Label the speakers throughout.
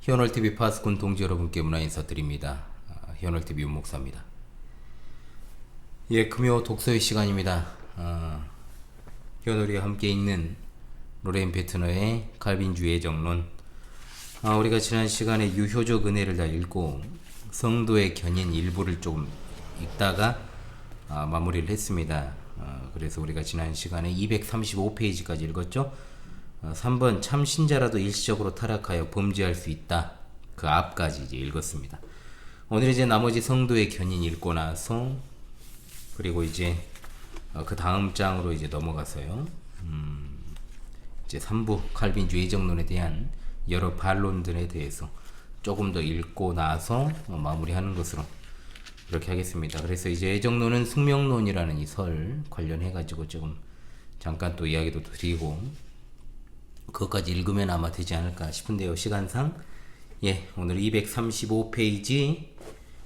Speaker 1: 히어널TV 파스꾼 동지 여러분께 문화 인사드립니다. 히어널TV 윤목사입니다. 예, 금요 독서의 시간입니다. 히어널이와 함께 읽는 로렌 베트너의 칼빈주의 정론. 우리가 지난 시간에 유효적 은혜를 다 읽고 성도의 견인 일부를 조금 읽다가 마무리를 했습니다. 그래서 우리가 지난 시간에 235페이지까지 읽었죠. 3번 참 신자라도 일시적으로 타락하여 범죄할 수 있다. 그 앞까지 이제 읽었습니다. 오늘 이제 나머지 성도의 견인 읽고 나서 그리고 이제 그 다음 장으로 이제 넘어가서요. 이제 3부 칼빈주의 예정론에 대한 여러 반론들에 대해서 조금 더 읽고 나서 마무리하는 것으로 그렇게 하겠습니다. 그래서 이제 예정론은 숙명론이라는 이 설 관련해 가지고 조금 잠깐 또 이야기도 드리고 그것까지 읽으면 아마 되지 않을까 싶은데요. 시간상 예, 오늘 235페이지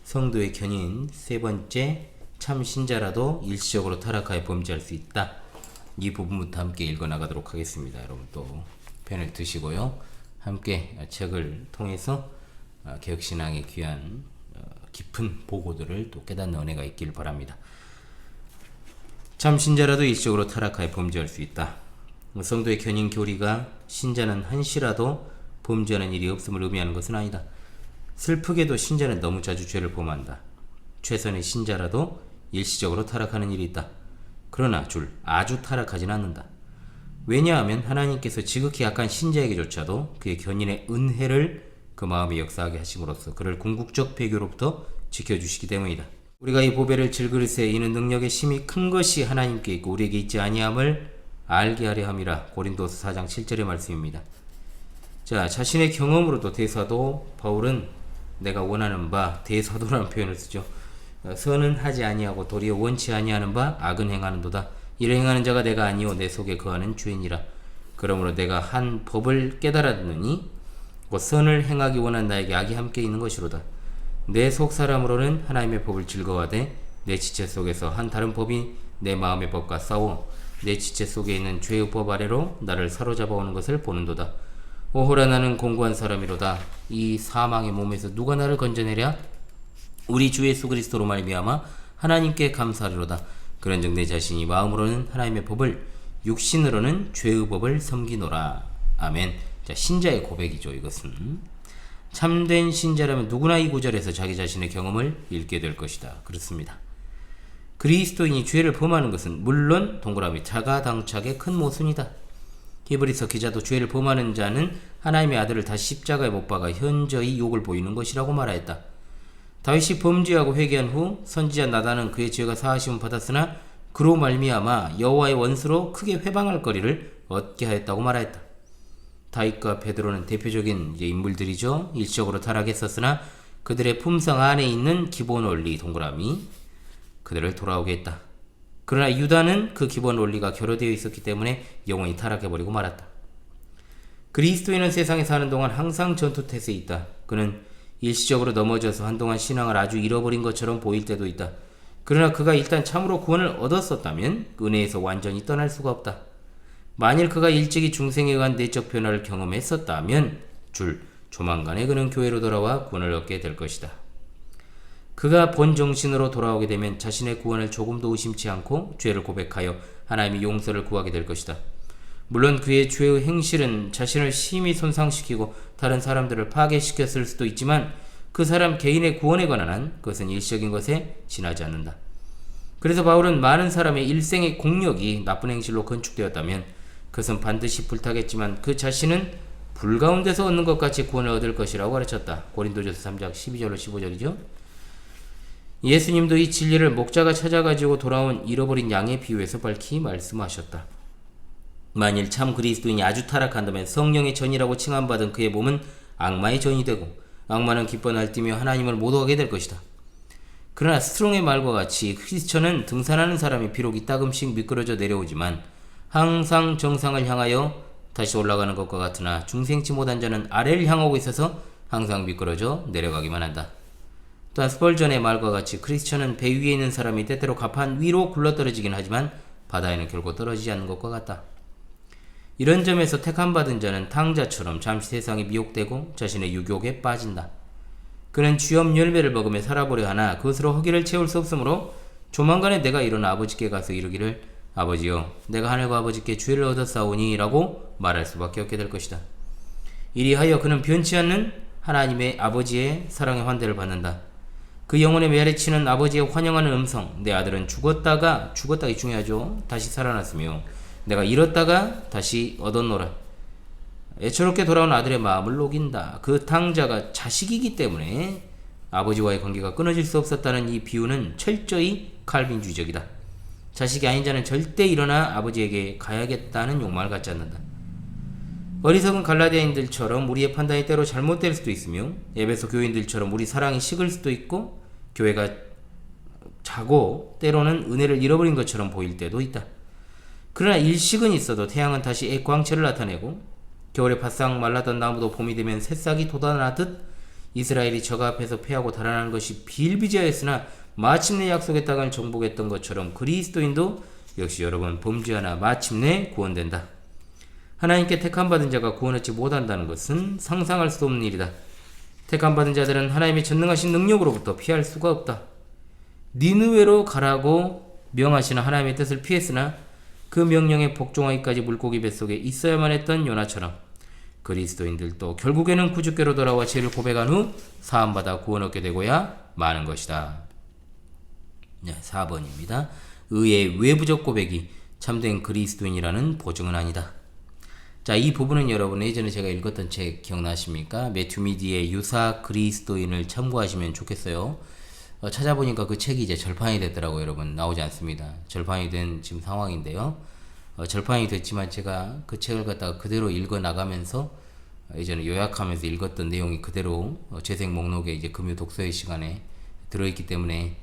Speaker 1: 성도의 견인 세 번째 참 신자라도 일시적으로 타락하여 범죄할 수 있다. 이 부분부터 함께 읽어나가도록 하겠습니다. 여러분 또 펜을 드시고요. 함께 책을 통해서 개혁신앙의 귀한 깊은 보고들을 또 깨닫는 은혜가 있길 바랍니다. 참 신자라도 일시적으로 타락하여 범죄할 수 있다. 성도의 견인 교리가 신자는 한시라도 범죄하는 일이 없음을 의미하는 것은 아니다. 슬프게도 신자는 너무 자주 죄를 범한다. 최선의 신자라도 일시적으로 타락하는 일이 있다. 그러나 아주 타락하진 않는다. 왜냐하면 하나님께서 지극히 약한 신자에게조차도 그의 견인의 은혜를 그 마음에 역사하게 하심으로써 그를 궁극적 배교로부터 지켜주시기 때문이다. 우리가 이 보배를 질그릇에 이는 능력의 심히 큰 것이 하나님께 있고 우리에게 있지 아니함을 알게 하려 함이라. 고린도서 4장 7절의 말씀입니다. 자, 자신의 경험으로도 대사도 바울은 내가 원하는 바 대사도라는 표현을 쓰죠. 선은 하지 아니하고 도리어 원치 아니하는 바 악은 행하는도다. 이를 행하는 자가 내가 아니요 내 속에 거하는 죄니라. 그러므로 내가 한 법을 깨달았느니 곧 선을 행하기 원한 나에게 악이 함께 있는 것이로다. 내 속 사람으로는 하나님의 법을 즐거워하되 내 지체 속에서 한 다른 법이 내 마음의 법과 싸워 내 지체 속에 있는 죄의 법 아래로 나를 사로잡아 오는 것을 보는도다. 오호라 나는 공고한 사람이로다. 이 사망의 몸에서 누가 나를 건져내랴? 우리 주 예수 그리스도로 말미암아 하나님께 감사하리로다. 그런즉 내 자신이 마음으로는 하나님의 법을 육신으로는 죄의 법을 섬기노라. 아멘. 자, 신자의 고백이죠. 이것은 참된 신자라면 누구나 이 구절에서 자기 자신의 경험을 읽게 될 것이다. 그렇습니다. 그리스도인이 죄를 범하는 것은 물론 동그라미 자가당착의 큰 모순이다. 히브리서 기자도 죄를 범하는 자는 하나님의 아들을 다시 십자가에 못 박아 현저히 욕을 보이는 것이라고 말하였다. 다윗이 범죄하고 회개한 후 선지자 나단은 그의 죄가 사하심을 받았으나 그로 말미암아 여호와의 원수로 크게 회방할 거리를 얻게 하였다고 말하였다. 다윗과 베드로는 대표적인 인물들이죠. 일시적으로 타락했었으나 그들의 품성 안에 있는 기본 원리 동그라미 그들을 돌아오게 했다. 그러나 유다는 그 기본 원리가 결여되어 있었기 때문에 영원히 타락해버리고 말았다. 그리스도인은 세상에 사는 동안 항상 전투태세에 있다. 그는 일시적으로 넘어져서 한동안 신앙을 아주 잃어버린 것처럼 보일 때도 있다. 그러나 그가 일단 참으로 구원을 얻었었다면 은혜에서 완전히 떠날 수가 없다. 만일 그가 일찍이 중생에 의한 내적 변화를 경험했었다면 조만간에 그는 교회로 돌아와 구원을 얻게 될 것이다. 그가 본 정신으로 돌아오게 되면 자신의 구원을 조금도 의심치 않고 죄를 고백하여 하나님의 용서를 구하게 될 것이다. 물론 그의 죄의 행실은 자신을 심히 손상시키고 다른 사람들을 파괴시켰을 수도 있지만 그 사람 개인의 구원에 관한 한 그것은 일시적인 것에 지나지 않는다. 그래서 바울은 많은 사람의 일생의 공력이 나쁜 행실로 건축되었다면 그것은 반드시 불타겠지만 그 자신은 불 가운데서 얻는 것 같이 구원을 얻을 것이라고 가르쳤다. 고린도전서 3장 12절로 15절이죠. 예수님도 이 진리를 목자가 찾아가지고 돌아온 잃어버린 양의 비유에서 밝히 말씀하셨다. 만일 참 그리스도인이 아주 타락한다면 성령의 전이라고 칭함받은 그의 몸은 악마의 전이 되고 악마는 기뻐 날뛰며 하나님을 못 오게 될 것이다. 그러나 스트롱의 말과 같이 크리스천은 등산하는 사람이 비록 이따금씩 미끄러져 내려오지만 항상 정상을 향하여 다시 올라가는 것과 같으나 중생치 못한 자는 아래를 향하고 있어서 항상 미끄러져 내려가기만 한다. 또한 스펄전의 말과 같이 크리스천은 배 위에 있는 사람이 때때로 가판 위로 굴러떨어지긴 하지만 바다에는 결코 떨어지지 않는 것과 같다. 이런 점에서 택함받은 자는 탕자처럼 잠시 세상에 미혹되고 자신의 유혹에 빠진다. 그는 쥐업 열매를 먹으며 살아보려 하나 그것으로 허기를 채울 수 없으므로 조만간에 내가 일어나 아버지께 가서 이르기를 아버지여 내가 하늘과 아버지께 죄를 얻었사오니 라고 말할 수밖에 없게 될 것이다. 이리하여 그는 변치 않는 하나님의 아버지의 사랑의 환대를 받는다. 그 영혼의 메아리치는 아버지의 환영하는 음성 내 아들은 죽었다가 중요하죠. 다시 살아났으며 내가 잃었다가 다시 얻었노라. 애처롭게 돌아온 아들의 마음을 녹인다. 그 탕자가 자식이기 때문에 아버지와의 관계가 끊어질 수 없었다는 이 비유는 철저히 칼빈주의적이다. 자식이 아닌 자는 절대 일어나 아버지에게 가야겠다는 욕망을 갖지 않는다. 어리석은 갈라디아인들처럼 우리의 판단이 때로 잘못될 수도 있으며 에베소 교인들처럼 우리 사랑이 식을 수도 있고 교회가 자고 때로는 은혜를 잃어버린 것처럼 보일 때도 있다. 그러나 일식은 있어도 태양은 다시 액광채를 나타내고 겨울에 바싹 말랐던 나무도 봄이 되면 새싹이 돋아나듯 이스라엘이 적 앞에서 패하고 달아나는 것이 비일비재하였으나 마침내 약속의 땅을 정복했던 것처럼 그리스도인도 역시 여러 번 범죄하나 마침내 구원된다. 하나님께 택함받은 자가 구원 얻지 못한다는 것은 상상할 수 없는 일이다. 택함받은 자들은 하나님의 전능하신 능력으로부터 피할 수가 없다. 니느웨로 가라고 명하시는 하나님의 뜻을 피했으나 그 명령에 복종하기까지 물고기 뱃속에 있어야만 했던 요나처럼 그리스도인들도 결국에는 구주께로 돌아와 죄를 고백한 후 사함받아 구원 얻게 되고야 마는 것이다. 네, 4번입니다. 의의 외부적 고백이 참된 그리스도인이라는 보증은 아니다. 자, 이 부분은 여러분 예전에 제가 읽었던 책 기억나십니까? 매튜 미디의 유사 그리스도인을 참고하시면 좋겠어요. 찾아보니까 그 책이 이제 절판이 됐더라고요. 여러분 나오지 않습니다. 절판이 된 지금 상황인데요. 절판이 됐지만 제가 그 책을 갖다가 그대로 읽어 나가면서 예전에 요약하면서 읽었던 내용이 그대로 재생 목록에 이제 금요 독서의 시간에 들어있기 때문에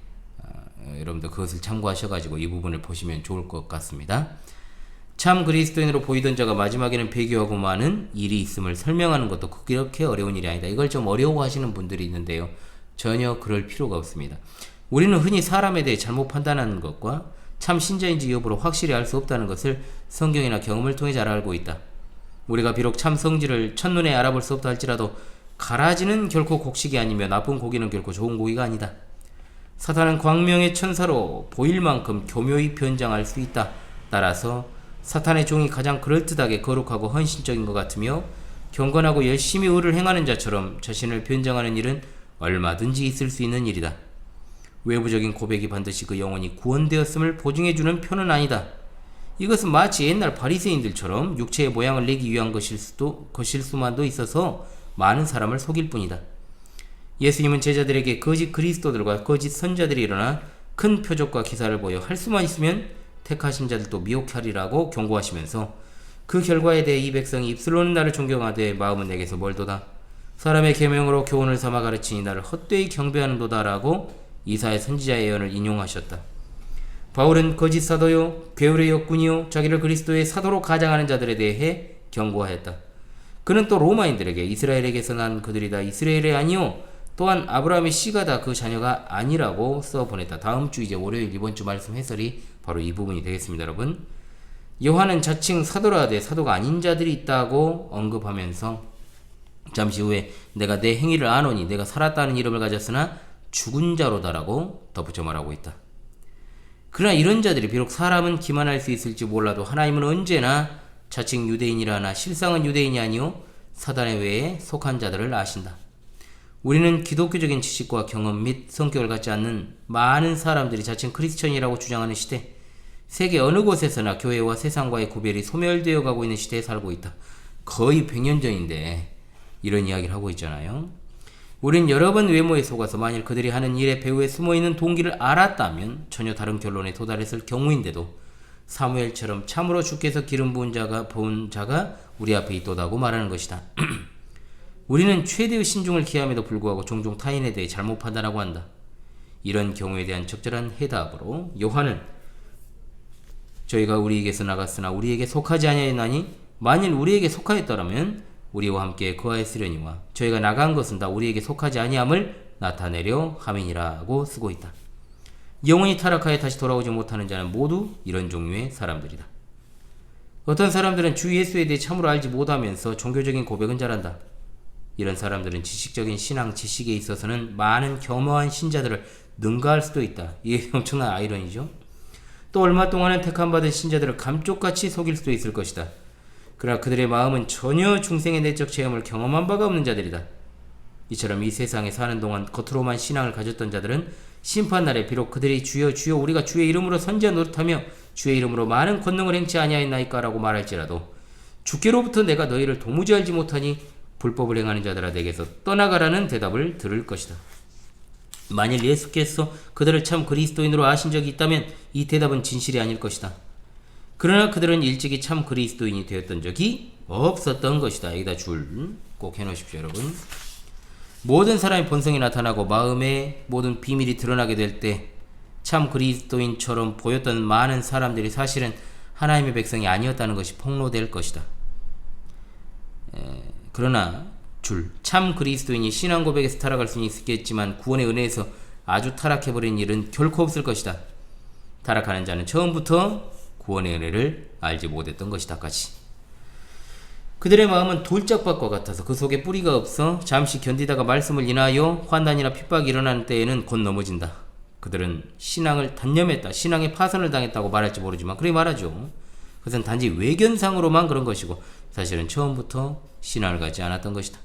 Speaker 1: 여러분들 그것을 참고하셔가지고 이 부분을 보시면 좋을 것 같습니다. 참 그리스도인으로 보이던 자가 마지막에는 배교하고 마는 일이 있음을 설명하는 것도 그렇게 어려운 일이 아니다. 이걸 좀 어려워하시는 분들이 있는데요. 전혀 그럴 필요가 없습니다. 우리는 흔히 사람에 대해 잘못 판단하는 것과 참 신자인지 여부를 확실히 알 수 없다는 것을 성경이나 경험을 통해 잘 알고 있다. 우리가 비록 참 성질을 첫눈에 알아볼 수 없다 할지라도 가라지는 결코 곡식이 아니며 나쁜 고기는 결코 좋은 고기가 아니다. 사탄은 광명의 천사로 보일 만큼 교묘히 변장할 수 있다. 따라서 사탄의 종이 가장 그럴듯하게 거룩하고 헌신적인 것 같으며 경건하고 열심히 의를 행하는 자처럼 자신을 변장하는 일은 얼마든지 있을 수 있는 일이다. 외부적인 고백이 반드시 그 영혼이 구원되었음을 보증해주는 표는 아니다. 이것은 마치 옛날 바리새인들처럼 육체의 모양을 내기 위한 것일 수만도 있어서 많은 사람을 속일 뿐이다. 예수님은 제자들에게 거짓 그리스도들과 거짓 선자들이 일어나 큰 표적과 기사를 보여 할 수만 있으면 택하신 자들도 미혹하리라고 경고하시면서 그 결과에 대해 이 백성이 입술로는 나를 존경하되 마음은 내게서 멀도다. 사람의 계명으로 교훈을 삼아 가르치니 나를 헛되이 경배하는도다 라고 이사야 선지자의 예언을 인용하셨다. 바울은 거짓 사도요 괴울의 역군이요 자기를 그리스도의 사도로 가장하는 자들에 대해 경고하였다. 그는 또 로마인들에게 이스라엘에게서 난 그들이 다 이스라엘이 아니요 또한 아브라함의 씨가 다 그 자녀가 아니라고 써보냈다. 다음 주 이제 월요일 이번 주 말씀 해설이 바로 이 부분이 되겠습니다. 여러분 요한은 자칭 사도라 하되 사도가 아닌 자들이 있다고 언급하면서 잠시 후에 내가 내 행위를 아노니 내가 살았다는 이름을 가졌으나 죽은 자로다라고 덧붙여 말하고 있다. 그러나 이런 자들이 비록 사람은 기만할 수 있을지 몰라도 하나님은 언제나 자칭 유대인이라 하나 실상은 유대인이 아니요 사단의 외에 속한 자들을 아신다. 우리는 기독교적인 지식과 경험 및 성격을 갖지 않는 많은 사람들이 자칭 크리스천이라고 주장하는 시대, 세계 어느 곳에서나 교회와 세상과의 구별이 소멸되어 가고 있는 시대에 살고 있다. 거의 100년 전인데 이런 이야기를 하고 있잖아요. 우린 여러 번 외모에 속아서 만일 그들이 하는 일의 배후에 숨어있는 동기를 알았다면 전혀 다른 결론에 도달했을 경우인데도 사무엘처럼 참으로 주께서 기름 부은 자가 우리 앞에 있도다고 말하는 것이다. 우리는 최대의 신중을 기함에도 불구하고 종종 타인에 대해 잘못 판단하고 한다. 이런 경우에 대한 적절한 해답으로 요한은 저희가 우리에게서 나갔으나 우리에게 속하지 아니하였나니 만일 우리에게 속하였더라면 우리와 함께 거하였으려니와 저희가 나간 것은 다 우리에게 속하지 아니함을 나타내려 함이니라고 쓰고 있다. 영혼이 타락하여 다시 돌아오지 못하는 자는 모두 이런 종류의 사람들이다. 어떤 사람들은 주 예수에 대해 참으로 알지 못하면서 종교적인 고백은 잘한다. 이런 사람들은 지식적인 신앙 지식에 있어서는 많은 겸허한 신자들을 능가할 수도 있다. 이게 엄청난 아이러니죠. 또 얼마 동안은 택함받은 신자들을 감쪽같이 속일 수도 있을 것이다. 그러나 그들의 마음은 전혀 중생의 내적 체험을 경험한 바가 없는 자들이다. 이처럼 이 세상에 사는 동안 겉으로만 신앙을 가졌던 자들은 심판날에 비록 그들이 주여 주여 우리가 주의 이름으로 선지자 노릇하며 주의 이름으로 많은 권능을 행치 아니하였나이까라고 말할지라도 주께로부터 내가 너희를 도무지 알지 못하니 불법을 행하는 자들아 내게서 떠나가라는 대답을 들을 것이다. 만일 예수께서 그들을 참 그리스도인으로 아신 적이 있다면 이 대답은 진실이 아닐 것이다. 그러나 그들은 일찍이 참 그리스도인이 되었던 적이 없었던 것이다. 여기다 줄 꼭 해놓으십시오, 여러분. 모든 사람의 본성이 나타나고 마음의 모든 비밀이 드러나게 될 때 참 그리스도인처럼 보였던 많은 사람들이 사실은 하나님의 백성이 아니었다는 것이 폭로될 것이다. 그러나 참 그리스도인이 신앙 고백에서 타락할 수는 있겠지만 구원의 은혜에서 아주 타락해버린 일은 결코 없을 것이다. 타락하는 자는 처음부터 구원의 은혜를 알지 못했던 것이다. 까지. 그들의 마음은 돌짝밭과 같아서 그 속에 뿌리가 없어 잠시 견디다가 말씀을 인하여 환난이나 핍박이 일어나는 때에는 곧 넘어진다. 그들은 신앙을 단념했다. 신앙의 파선을 당했다고 말할지 모르지만 그렇게 말하죠. 그것은 단지 외견상으로만 그런 것이고 사실은 처음부터 신앙을 갖지 않았던 것이다.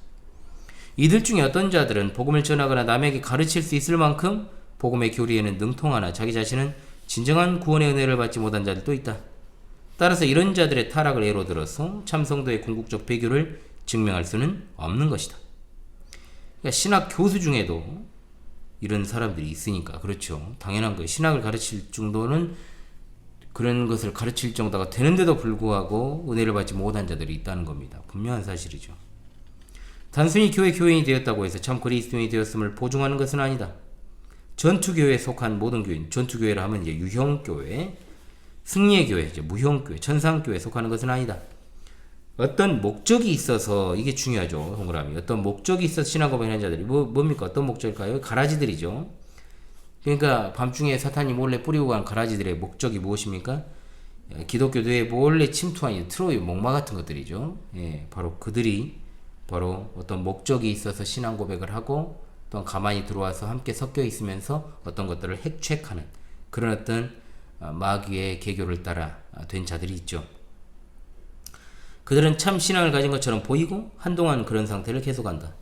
Speaker 1: 이들 중에 어떤 자들은 복음을 전하거나 남에게 가르칠 수 있을 만큼 복음의 교리에는 능통하나 자기 자신은 진정한 구원의 은혜를 받지 못한 자들도 있다. 따라서 이런 자들의 타락을 예로 들어서 참성도의 궁극적 배교를 증명할 수는 없는 것이다. 그러니까 신학 교수 중에도 이런 사람들이 있으니까 그렇죠. 당연한 거예요. 신학을 가르칠 정도는 그런 것을 가르칠 정도가 되는데도 불구하고 은혜를 받지 못한 자들이 있다는 겁니다. 분명한 사실이죠. 단순히 교인이 되었다고 해서 참 그리스도인이 되었음을 보증하는 것은 아니다. 전투교회에 속한 모든 교인, 전투교회라 하면 이제 유형교회, 승리의 교회, 이제 무형교회, 천상교회에 속하는 것은 아니다. 어떤 목적이 있어서 이게 중요하죠. 동그라미. 어떤 목적이 있어서 신앙고백을 하는 자들이 뭡니까? 어떤 목적일까요? 가라지들이죠. 그러니까 밤중에 사탄이 몰래 뿌리고 간 가라지들의 목적이 무엇입니까? 기독교도에 몰래 침투한 트로이 목마 같은 것들이죠. 예, 바로 그들이 바로 어떤 목적이 있어서 신앙 고백을 하고 또 가만히 들어와서 함께 섞여 있으면서 어떤 것들을 핵체크하는 그런 어떤 마귀의 계교를 따라 된 자들이 있죠. 그들은 참 신앙을 가진 것처럼 보이고 한동안 그런 상태를 계속한다.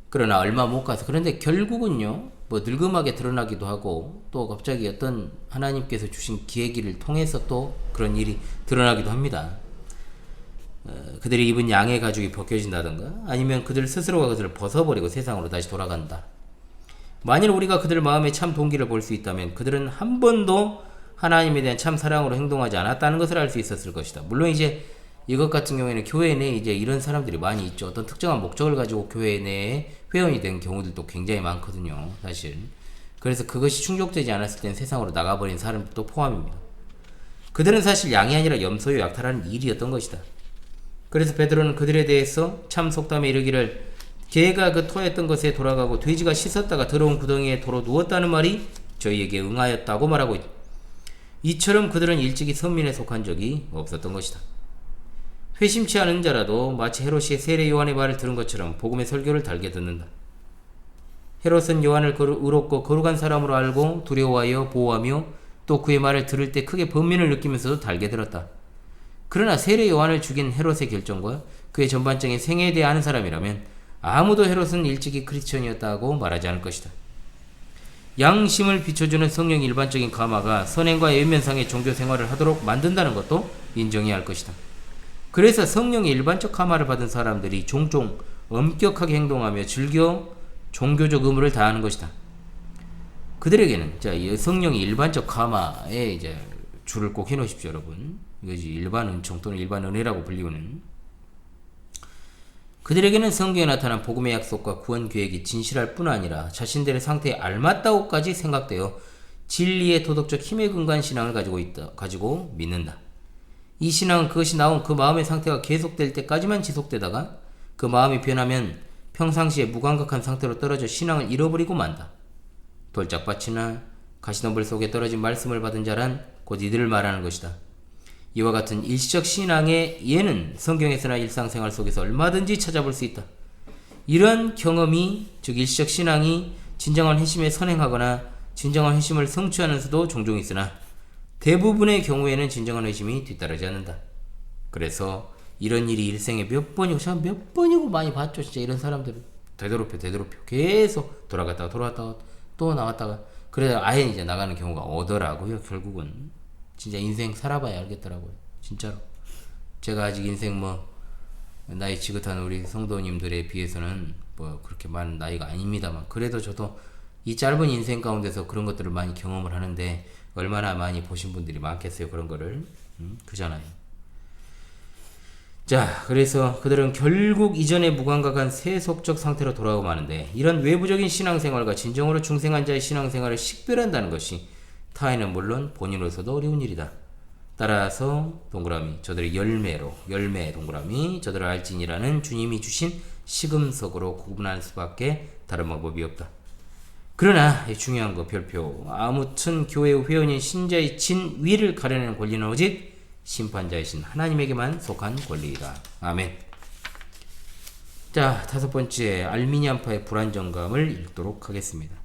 Speaker 1: 그러나 얼마 못 가서 그런데 결국은요 뭐 늙음하게 드러나기도 하고 또 갑자기 어떤 하나님께서 주신 기회기를 통해서 또 그런 일이 드러나기도 합니다. 그들이 입은 양의 가죽이 벗겨진다던가 아니면 그들 스스로가 그들을 벗어버리고 세상으로 다시 돌아간다. 만일 우리가 그들 마음의 참 동기를 볼 수 있다면 그들은 한 번도 하나님에 대한 참 사랑으로 행동하지 않았다는 것을 알 수 있었을 것이다. 물론 이제 이것 같은 경우에는 교회 내에 이제 이런 사람들이 많이 있죠. 어떤 특정한 목적을 가지고 교회 내에 회원이 된 경우들도 굉장히 많거든요. 사실. 그래서 그것이 충족되지 않았을 땐 세상으로 나가버린 사람도 포함입니다. 그들은 사실 양이 아니라 염소요 약탈하는 일이었던 것이다. 그래서 베드로는 그들에 대해서 참 속담에 이르기를 개가 그 토했던 것에 돌아가고 돼지가 씻었다가 더러운 구덩이에 도로 누웠다는 말이 저희에게 응하였다고 말하고 있다. 이처럼 그들은 일찍이 선민에 속한 적이 없었던 것이다. 회심치 않은 자라도 마치 헤롯이 세례 요한의 말을 들은 것처럼 복음의 설교를 달게 듣는다. 헤롯은 요한을 의롭고 거룩한 사람으로 알고 두려워하여 보호하며 또 그의 말을 들을 때 크게 번민을 느끼면서도 달게 들었다. 그러나 세례 요한을 죽인 헤롯의 결정과 그의 전반적인 생애에 대해 아는 사람이라면 아무도 헤롯은 일찍이 크리스천이었다고 말하지 않을 것이다. 양심을 비춰주는 성령의 일반적인 감화가 선행과 연면상의 종교 생활을 하도록 만든다는 것도 인정해야 할 것이다. 그래서 성령의 일반적 감화를 받은 사람들이 종종 엄격하게 행동하며 즐겨 종교적 의무를 다하는 것이다. 그들에게는 성령의 일반적 감화에 이제 줄을 꼭 해놓으십시오, 여러분. 이것이 일반 은총 또는 일반 은혜라고 불리우는. 그들에게는 성경에 나타난 복음의 약속과 구원 계획이 진실할 뿐 아니라 자신들의 상태에 알맞다고까지 생각되어 진리의 도덕적 힘에 근거한 신앙을 가지고 믿는다. 이 신앙은 그것이 나온 그 마음의 상태가 계속될 때까지만 지속되다가 그 마음이 변하면 평상시에 무감각한 상태로 떨어져 신앙을 잃어버리고 만다. 돌짝밭이나 가시덤불 속에 떨어진 말씀을 받은 자란 곧 이들을 말하는 것이다. 이와 같은 일시적 신앙의 예는 성경에서나 일상생활 속에서 얼마든지 찾아볼 수 있다. 이런 경험이, 즉 일시적 신앙이 진정한 회심에 선행하거나 진정한 회심을 성취하는 수도 종종 있으나 대부분의 경우에는 진정한 회심이 뒤따르지 않는다. 그래서 이런 일이 일생에 몇 번이고, 제가 몇 번이고 많이 봤죠. 진짜 이런 사람들을 되도록표 계속 돌아갔다가 또 나왔다가, 그래야 아예 이제 나가는 경우가 오더라고요. 결국은 진짜 인생 살아봐야 알겠더라고요. 진짜로. 제가 아직 인생 나이 지긋한 우리 성도님들에 비해서는 그렇게 많은 나이가 아닙니다만, 그래도 저도 이 짧은 인생 가운데서 그런 것들을 많이 경험을 하는데 얼마나 많이 보신 분들이 많겠어요. 그런 거를. 그잖아요. 자, 그래서 그들은 결국 이전의 무감각한 세속적 상태로 돌아오고 마는데, 이런 외부적인 신앙생활과 진정으로 중생한 자의 신앙생활을 식별한다는 것이 타인은 물론 본인으로서도 어려운 일이다. 따라서 동그라미, 저들의 열매 동그라미, 저들을 알지니라는 주님이 주신 시금석으로 구분할 수밖에 다른 방법이 없다. 그러나 중요한 거 별표, 아무튼 교회의 회원인 신자의 진위를 가려내는 권리는 오직 심판자이신 하나님에게만 속한 권리이다. 아멘. 자, 다섯 번째, 알미니안파의 불안정감을 읽도록 하겠습니다.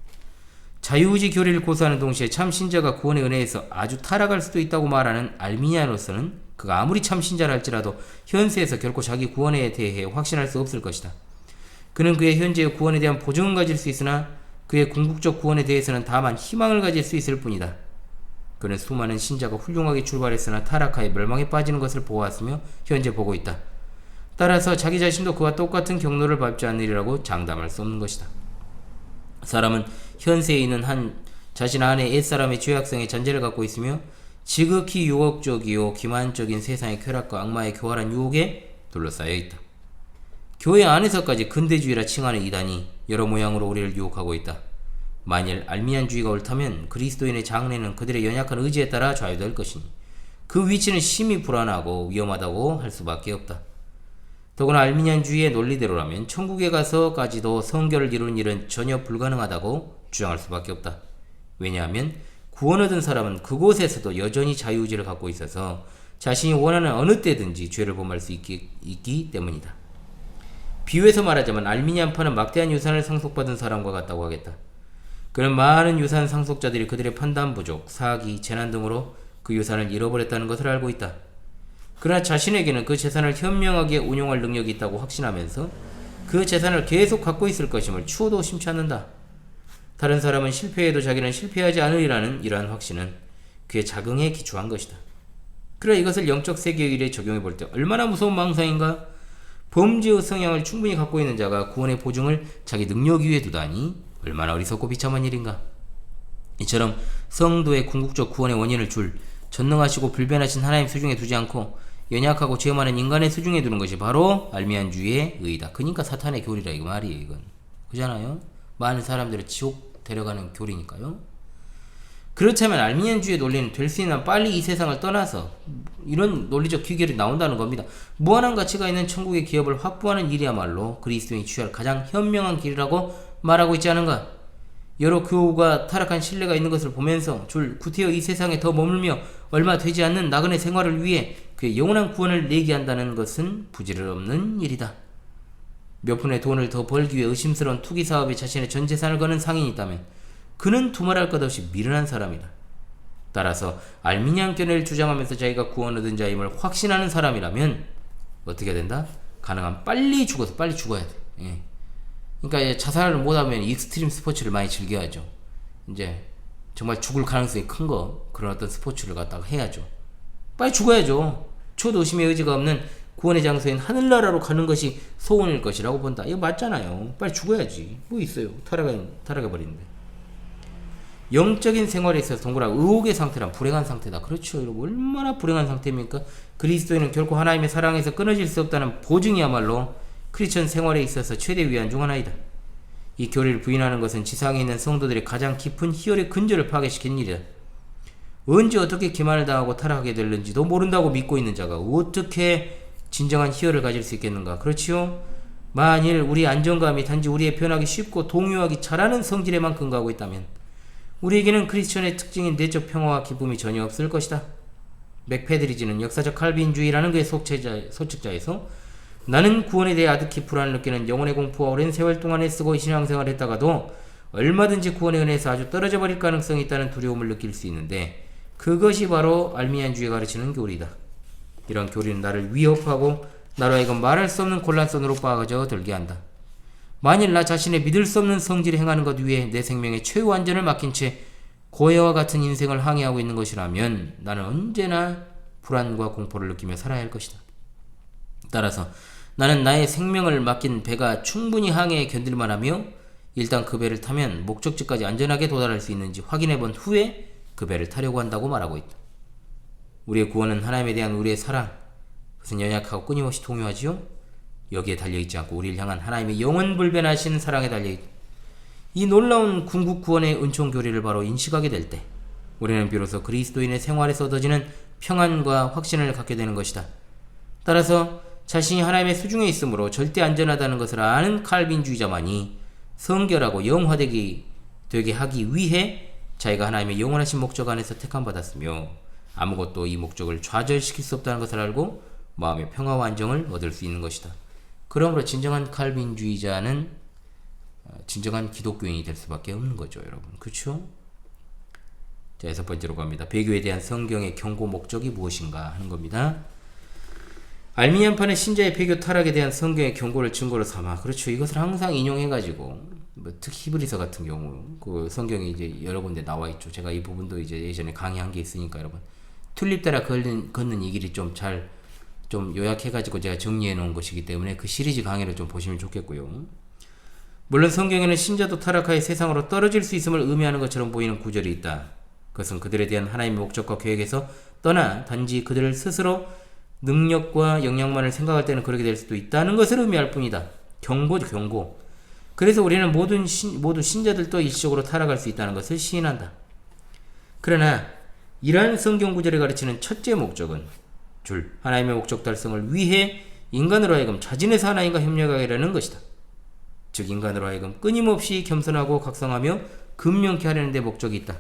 Speaker 1: 자유의지 교리를 고수하는 동시에 참신자가 구원의 은혜에서 아주 타락할 수도 있다고 말하는 알미니아노스는 그가 아무리 참신자라 할지라도 현세에서 결코 자기 구원에 대해 확신할 수 없을 것이다. 그는 그의 현재의 구원에 대한 보증은 가질 수 있으나 그의 궁극적 구원에 대해서는 다만 희망을 가질 수 있을 뿐이다. 그는 수많은 신자가 훌륭하게 출발했으나 타락하여 멸망에 빠지는 것을 보았으며 현재 보고 있다. 따라서 자기 자신도 그와 똑같은 경로를 밟지 않으리라고 장담할 수 없는 것이다. 사람은 현세에 있는 한 자신 안에 옛사람의 죄악성의 잔재를 갖고 있으며 지극히 유혹적이요 기만적인 세상의 쾌락과 악마의 교활한 유혹에 둘러싸여 있다. 교회 안에서까지 근대주의라 칭하는 이단이 여러 모양으로 우리를 유혹하고 있다. 만일 알미안주의가 옳다면 그리스도인의 장래는 그들의 연약한 의지에 따라 좌우될 것이니 그 위치는 심히 불안하고 위험하다고 할 수밖에 없다. 더구나 알미니안주의의 논리대로라면 천국에 가서까지도 성결을 이루는 일은 전혀 불가능하다고 주장할 수밖에 없다. 왜냐하면 구원 얻은 사람은 그곳에서도 여전히 자유의지를 갖고 있어서 자신이 원하는 어느 때든지 죄를 범할 수 있기 때문이다. 비유해서 말하자면 알미니안파는 막대한 유산을 상속받은 사람과 같다고 하겠다. 그는 많은 유산 상속자들이 그들의 판단 부족, 사기, 재난 등으로 그 유산을 잃어버렸다는 것을 알고 있다. 그러나 자신에게는 그 재산을 현명하게 운용할 능력이 있다고 확신하면서 그 재산을 계속 갖고 있을 것임을 추호도 심치 않는다. 다른 사람은 실패해도 자기는 실패하지 않으리라는 이러한 확신은 그의 자긍에 기초한 것이다. 그러나 이것을 영적 세계의 일에 적용해 볼 때 얼마나 무서운 망상인가? 범죄의 성향을 충분히 갖고 있는 자가 구원의 보증을 자기 능력 위에 두다니 얼마나 어리석고 비참한 일인가. 이처럼 성도의 궁극적 구원의 원인을 줄 전능하시고 불변하신 하나님 수중에 두지 않고 연약하고 죄 많은 인간의 수중에 두는 것이 바로 알미안주의의 의의다. 그러니까 사탄의 교리라 이거 말이에요. 이건 그잖아요. 많은 사람들을 지옥 데려가는 교리니까요. 그렇다면 알미니안주의 논리는 될 수 있는 빨리 이 세상을 떠나서 이런 논리적 귀결이 나온다는 겁니다. 무한한 가치가 있는 천국의 기업을 확보하는 일이야말로 그리스도인이 취할 가장 현명한 길이라고 말하고 있지 않은가? 여러 교우가 타락한 신뢰가 있는 것을 보면서 줄 구태여 이 세상에 더 머물며 얼마 되지 않는 나그네 생활을 위해 그의 영원한 구원을 내기한다는 것은 부질없는 일이다. 몇 푼의 돈을 더 벌기 위해 의심스러운 투기 사업에 자신의 전 재산을 거는 상인이 있다면 그는 두말할 것 없이 미련한 사람이다. 따라서 알미니안 견해를 주장하면서 자기가 구원 얻은 자임을 확신하는 사람이라면 어떻게 된다? 가능한 빨리 죽어서 빨리 죽어야 돼. 예. 그러니까 자살을 못하면 익스트림 스포츠를 많이 즐겨야죠. 이제 정말 죽을 가능성이 큰 그런 어떤 스포츠를 갖다가 해야죠. 빨리 죽어야죠. 초도 의심의 의지가 없는 구원의 장소인 하늘나라로 가는 것이 소원일 것이라고 본다. 이거 맞잖아요. 빨리 죽어야지. 뭐 있어요. 타락해버리는데. 영적인 생활에 있어서 동그라 의혹의 상태란 불행한 상태다. 그렇죠. 여러분 얼마나 불행한 상태입니까? 그리스도인은 결코 하나님의 사랑에서 끊어질 수 없다는 보증이야말로 크리스천 생활에 있어서 최대 위안 중 하나이다. 이 교리를 부인하는 것은 지상에 있는 성도들의 가장 깊은 희열의 근저를 파괴시킨 일이다. 언제 어떻게 기만을 당하고 타락하게 될는지도 모른다고 믿고 있는 자가 어떻게 진정한 희열을 가질 수 있겠는가? 그렇지요? 만일 우리 안정감이 단지 우리의 변하기 쉽고 동요하기 잘하는 성질에만 근거하고 있다면 우리에게는 크리스천의 특징인 내적 평화와 기쁨이 전혀 없을 것이다. 맥페드리지는 역사적 칼빈주의라는 그의 소책자에서 나는 구원에 대해 아득히 불안을 느끼는 영혼의 공포와 오랜 세월 동안 애쓰고 신앙생활을 했다가도 얼마든지 구원의 은혜에서 아주 떨어져 버릴 가능성이 있다는 두려움을 느낄 수 있는데 그것이 바로 알미니안주의가 가르치는 교리다. 이런 교리는 나를 위협하고 나로 하여금 말할 수 없는 곤란선으로 빠져 들게 한다. 만일 나 자신의 믿을 수 없는 성질을 행하는 것 위에 내 생명의 최후 안전을 맡긴 채 고해와 같은 인생을 항해하고 있는 것이라면 나는 언제나 불안과 공포를 느끼며 살아야 할 것이다. 따라서 나는 나의 생명을 맡긴 배가 충분히 항해에 견딜만 하며 일단 그 배를 타면 목적지까지 안전하게 도달할 수 있는지 확인해 본 후에 그 배를 타려고 한다고 말하고 있다. 우리의 구원은 하나님에 대한 우리의 사랑, 그것은 연약하고 끊임없이 통요하지요. 여기에 달려있지 않고 우리를 향한 하나님의 영원불변하신 사랑에 달려있다. 이 놀라운 궁극 구원의 은총 교리를 바로 인식하게 될 때 우리는 비로소 그리스도인의 생활에서 얻어지는 평안과 확신을 갖게 되는 것이다. 따라서 자신이 하나님의 수중에 있으므로 절대 안전하다는 것을 아는 칼빈주의자만이 성결하고 영화되게 하기 위해 자기가 하나님의 영원하신 목적 안에서 택함받았으며 아무것도 이 목적을 좌절시킬 수 없다는 것을 알고 마음의 평화와 안정을 얻을 수 있는 것이다. 그러므로 진정한 칼빈주의자는 진정한 기독교인이 될 수밖에 없는 거죠, 여러분. 그렇죠? 자, 6번째로 갑니다. 배교에 대한 성경의 경고 목적이 무엇인가 하는 겁니다. 알미니안파는 신자의 배교 타락에 대한 성경의 경고를 증거로 삼아, 그렇죠, 이것을 항상 인용해가지고 특히 히브리서 같은 경우 그 성경이 이제 여러 군데 나와 있죠. 제가 이 부분도 이제 예전에 강의한 게 있으니까 여러분 튤립 따라 걷는 이 길이 좀 요약해가지고 제가 정리해 놓은 것이기 때문에 그 시리즈 강의를 좀 보시면 좋겠고요. 물론 성경에는 신자도 타락하여 세상으로 떨어질 수 있음을 의미하는 것처럼 보이는 구절이 있다. 그것은 그들에 대한 하나님의 목적과 계획에서 떠나 단지 그들을 스스로 능력과 역량만을 생각할 때는 그렇게 될 수도 있다는 것을 의미할 뿐이다. 경고죠, 경고. 그래서 우리는 모두 신자들도 일시적으로 타락할 수 있다는 것을 시인한다. 그러나 이러한 성경 구절이 가르치는 첫째 목적은 하나님의 목적 달성을 위해 인간으로 하여금 자진해서 하나님과 협력하게 하려는 것이다. 즉 인간으로 하여금 끊임없이 겸손하고 각성하며 근명케 하려는 데 목적이 있다.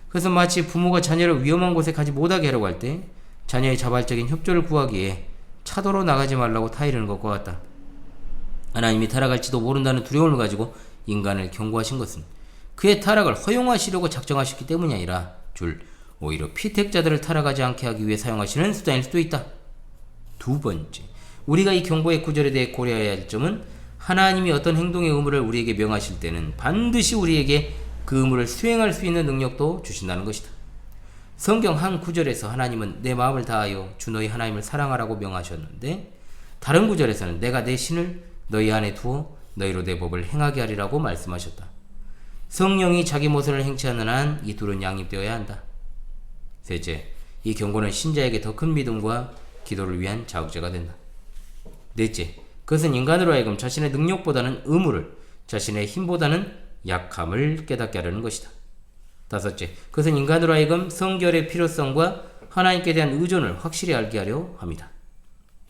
Speaker 1: 그래서 마치 부모가 자녀를 위험한 곳에 가지 못하게 하려고 할 때 자녀의 자발적인 협조를 구하기에 차도로 나가지 말라고 타이르는 것과 같다. 하나님이 타락할지도 모른다는 두려움을 가지고 인간을 경고하신 것은 그의 타락을 허용하시려고 작정하셨기 때문이 아니라 오히려 피택자들을 타락하지 않게 하기 위해 사용하시는 수단일 수도 있다. 두 번째, 우리가 이 경고의 구절에 대해 고려해야 할 점은 하나님이 어떤 행동의 의무를 우리에게 명하실 때는 반드시 우리에게 그 의무를 수행할 수 있는 능력도 주신다는 것이다. 성경 한 구절에서 하나님은 내 마음을 다하여 주 너희 하나님을 사랑하라고 명하셨는데 다른 구절에서는 내가 내 신을 너희 안에 두어 너희로 내 법을 행하게 하리라고 말씀하셨다. 성령이 자기 모선을 행치 않는 한 이 둘은 양립되어야 한다. 셋째, 이 경고는 신자에게 더 큰 믿음과 기도를 위한 자극제가 된다. 넷째, 그것은 인간으로 하여금 자신의 능력보다는 의무를, 자신의 힘보다는 약함을 깨닫게 하려는 것이다. 다섯째, 그것은 인간으로 하여금 성결의 필요성과 하나님께 대한 의존을 확실히 알게 하려 합니다.